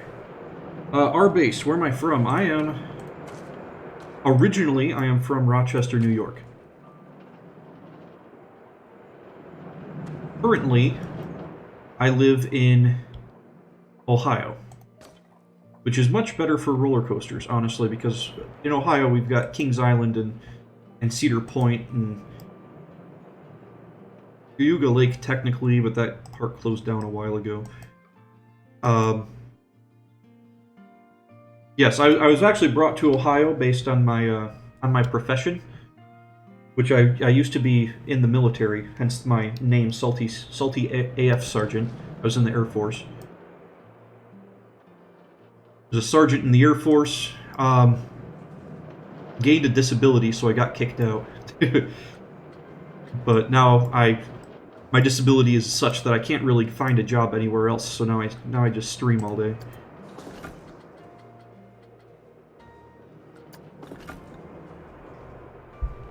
Our base, where am I from? Originally, I am from Rochester, New York. Currently, I live in Ohio, which is much better for roller coasters, honestly, because in Ohio we've got Kings Island and Cedar Point and Cayuga Lake, technically, but that park closed down a while ago. Yes, I was actually brought to Ohio based on my profession, which I used to be in the military, hence my name, Salty AF Sergeant. I was in the Air Force. I was a sergeant in the Air Force. Gained a disability, so I got kicked out. But now my disability is such that I can't really find a job anywhere else. So now I just stream all day.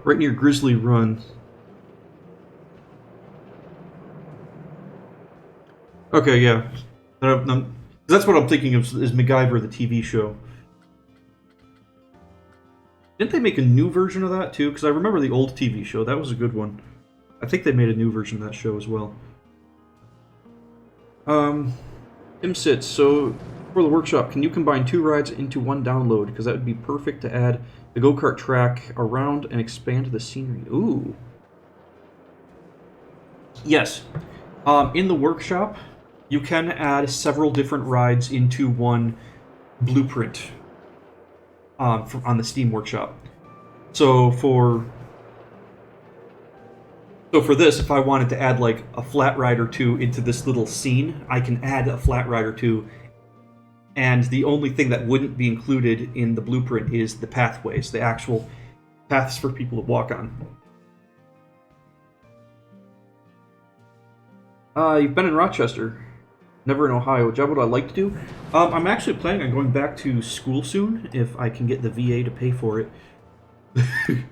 Right near Grizzly Run. Okay, yeah. That's what I'm thinking of, is MacGyver, the TV show. Didn't they make a new version of that, too? Because I remember the old TV show. That was a good one. I think they made a new version of that show as well. Tim Sits, so for the workshop, can you combine 2 rides into 1 download? Because that would be perfect to add the go-kart track around and expand the scenery. Ooh. Yes. In the workshop, you can add several different rides into 1 blueprint on the Steam Workshop. So for this, if I wanted to add like a flat ride or 2 into this little scene, I can add a flat ride or 2. And the only thing that wouldn't be included in the blueprint is the pathways, the actual paths for people to walk on. You've been in Rochester, never in Ohio. Job would I like to do? I'm actually planning on going back to school soon, if I can get the VA to pay for it. If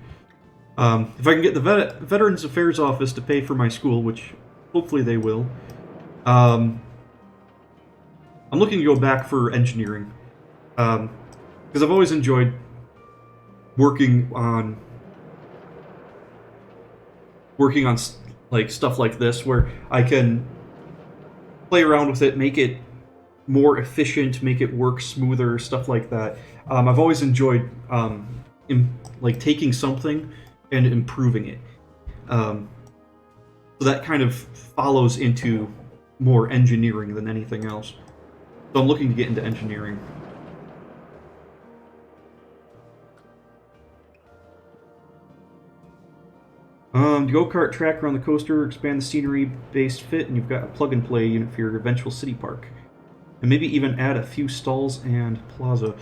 I can get the Veterans Affairs Office to pay for my school, which hopefully they will. I'm looking to go back for engineering, because I've always enjoyed working on like stuff like this, where I can play around with it, make it more efficient, make it work smoother, stuff like that. I've always enjoyed like taking something and improving it. So that kind of follows into more engineering than anything else. So I'm looking to get into engineering. Go-kart track around the coaster, expand the scenery-based fit, and you've got a plug-and-play unit for your eventual city park. And maybe even add a few stalls and plaza.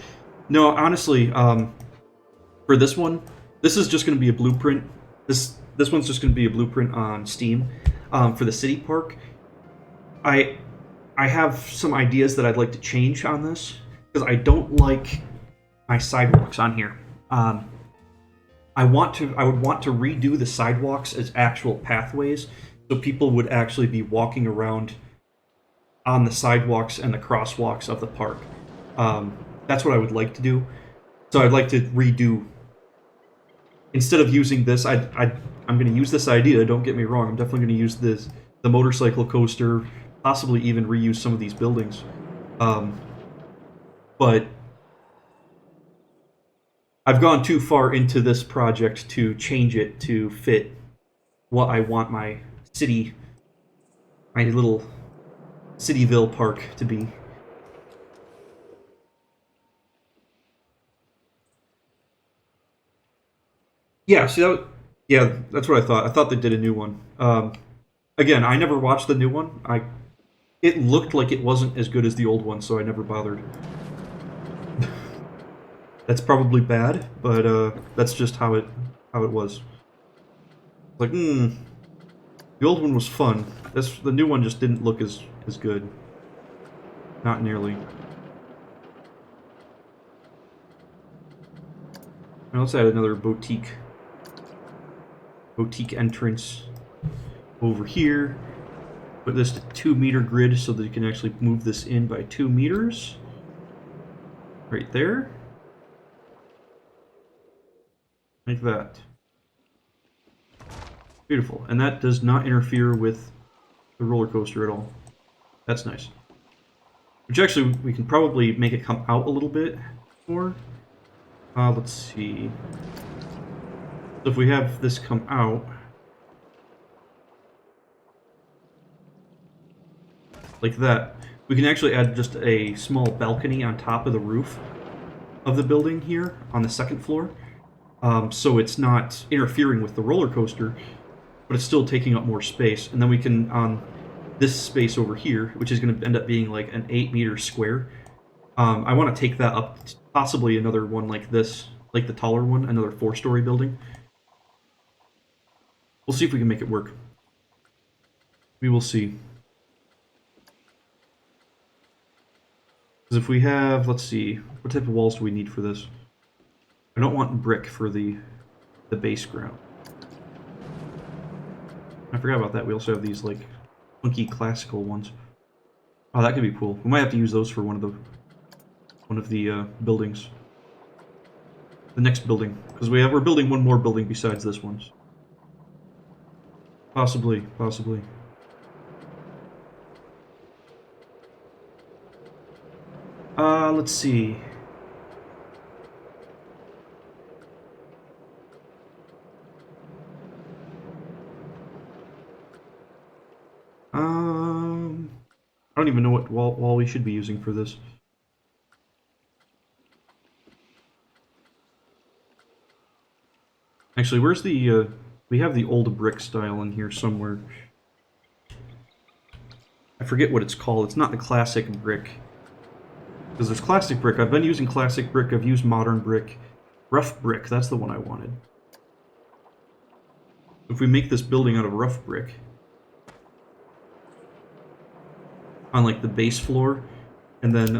No, honestly, for this one, this is just going to be a blueprint. This one's just going to be a blueprint on Steam. For the city park, I have some ideas that I'd like to change on this, because I don't like my sidewalks on here. I would want to redo the sidewalks as actual pathways, so people would actually be walking around on the sidewalks and the crosswalks of the park. That's what I would like to do. So I'd like to redo. Instead of using this, I'm going to use this idea. Don't get me wrong. I'm definitely going to use the motorcycle coaster, possibly even reuse some of these buildings. But I've gone too far into this project to change it to fit what I want my little Cityville park to be. Yeah, see yeah, that's what I thought. I thought they did a new one. Again, I never watched the new one. It looked like it wasn't as good as the old one, so I never bothered. That's probably bad, but that's just how it was. Like, the old one was fun. The new one just didn't look as good. Not nearly. Now let's add another boutique entrance over here. Put this to 2-meter grid so that you can actually move this in by 2 meters. Right there. Like that. Beautiful. And that does not interfere with the roller coaster at all. That's nice. Which actually, we can probably make it come out a little bit more. Let's see. So if we have this come out, like that, we can actually add just a small balcony on top of the roof of the building here on the second floor. So it's not interfering with the roller coaster, but it's still taking up more space. And then we can, on this space over here, which is going to end up being like an 8-meter square, I want to take that up to possibly another one like this, like the taller one, another 4-story building. We'll see if we can make it work. We will see. Because if we have, let's see, what type of walls do we need for this? I don't want brick for the base ground. I forgot about that. We also have these like funky classical ones. Oh, that could be cool. We might have to use those for one of the buildings. The next building, because we're building one more building besides this one. Possibly. Let's see. I don't even know what wall we should be using for this. Actually, where's the, we have the old brick style in here somewhere. I forget what it's called. It's not the classic brick. Because there's classic brick. I've been using classic brick. I've used modern brick. Rough brick, that's the one I wanted. If we make this building out of rough brick, on like the base floor, and then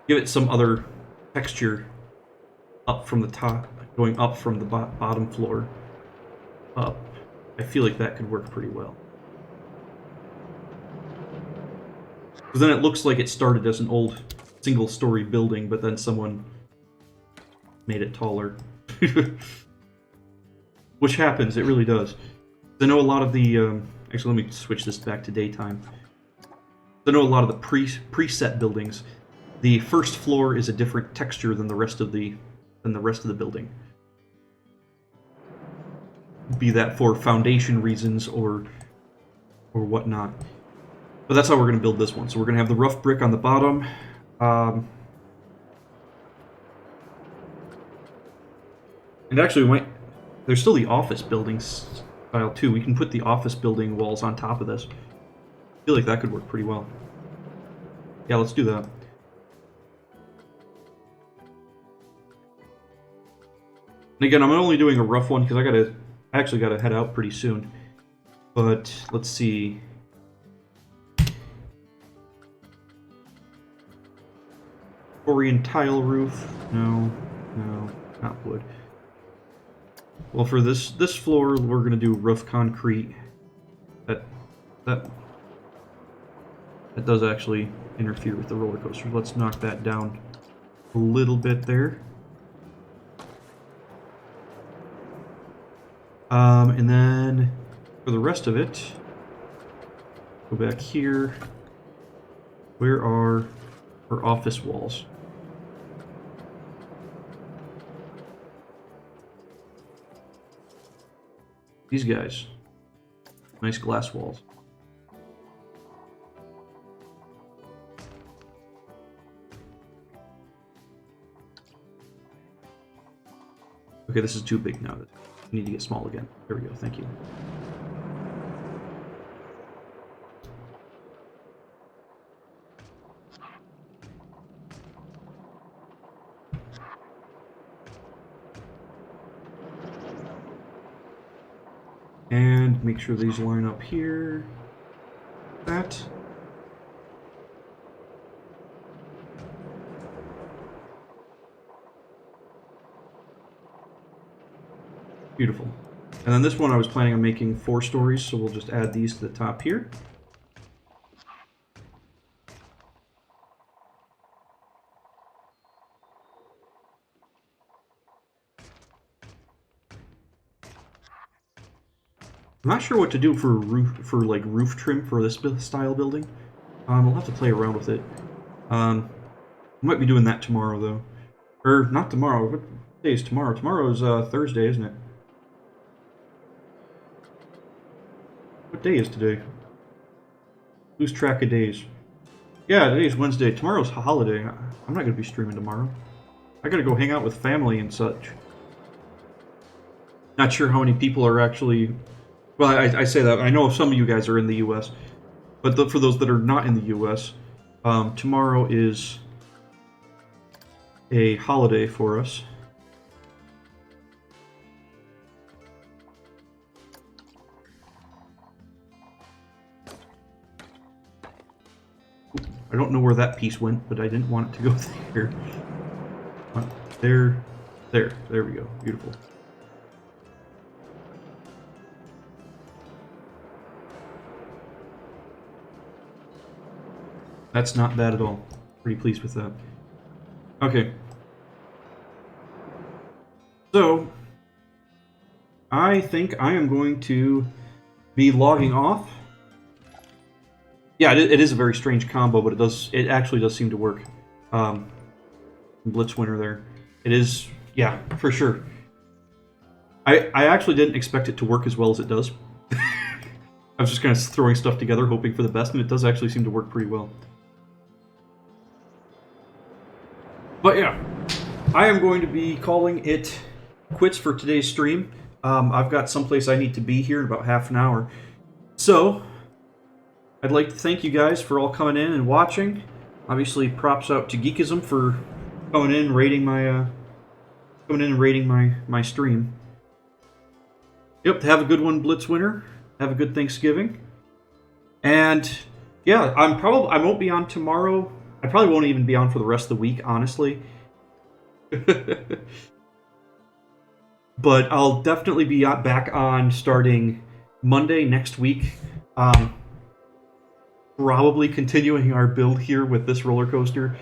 give it some other texture up from the top, going up from the bottom floor up, I feel like that could work pretty well. Because then it looks like it started as an old single-story building, but then someone made it taller. Which happens, it really does. I know a lot of the... actually, let me switch this back to daytime. I know a lot of the preset buildings, the first floor is a different texture than the rest of the building. Be that for foundation reasons or whatnot. But that's how we're going to build this one. So we're going to have the rough brick on the bottom. And actually, there's still the office buildings style too. We can put the office building walls on top of this. I feel like that could work pretty well. Yeah, let's do that. And again, I'm only doing a rough one because I actually gotta head out pretty soon. But let's see. Corian tile roof. No, not wood. Well, for this floor, we're gonna do rough concrete. That does actually interfere with the roller coaster. Let's knock that down a little bit there. And then for the rest of it, go back here. Where are our office walls? These guys. Nice glass walls. Okay, this is too big now. I need to get small again. There we go. Thank you. And make sure these line up here. That. Beautiful. And then this one I was planning on making 4 stories, so we'll just add these to the top here. I'm not sure what to do for roof trim for this style building. We'll have to play around with it. I might be doing that tomorrow though, or not tomorrow. What day is tomorrow? Tomorrow is Thursday, isn't it? What day is today? Lose track of days. Yeah, today is Wednesday. Tomorrow's a holiday. I'm not gonna be streaming tomorrow. I gotta go hang out with family and such. Not sure how many people are actually. Well, I say that. I know some of you guys are in the U.S., but for those that are not in the U.S., tomorrow is a holiday for us. I don't know where that piece went, but I didn't want it to go there. There we go. Beautiful. That's not bad at all. Pretty pleased with that. Okay. So, I think I am going to be logging off. Yeah, it is a very strange combo, but it actually does seem to work. Blitz winner there. It is, yeah, for sure. I actually didn't expect it to work as well as it does. I was just kind of throwing stuff together, hoping for the best, and it does actually seem to work pretty well. But yeah, I am going to be calling it quits for today's stream. I've got someplace I need to be here in about half an hour. So, I'd like to thank you guys for all coming in and watching. Obviously, props out to Geekism for coming in and rating my stream. Yep, have a good one, Blitz winner. Have a good Thanksgiving. And yeah, I won't be on tomorrow. I probably won't even be on for the rest of the week, honestly. But I'll definitely be back on starting Monday next week. Probably continuing our build here with this roller coaster,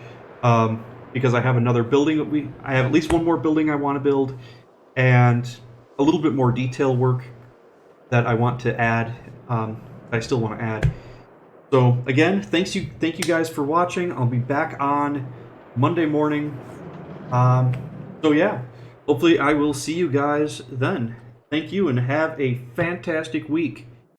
because I have another building I have at least one more building I want to build, and a little bit more detail work that I want to add. I still want to add. So again, thank you guys for watching. I'll be back on Monday morning. So yeah, hopefully I will see you guys then. Thank you and have a fantastic week.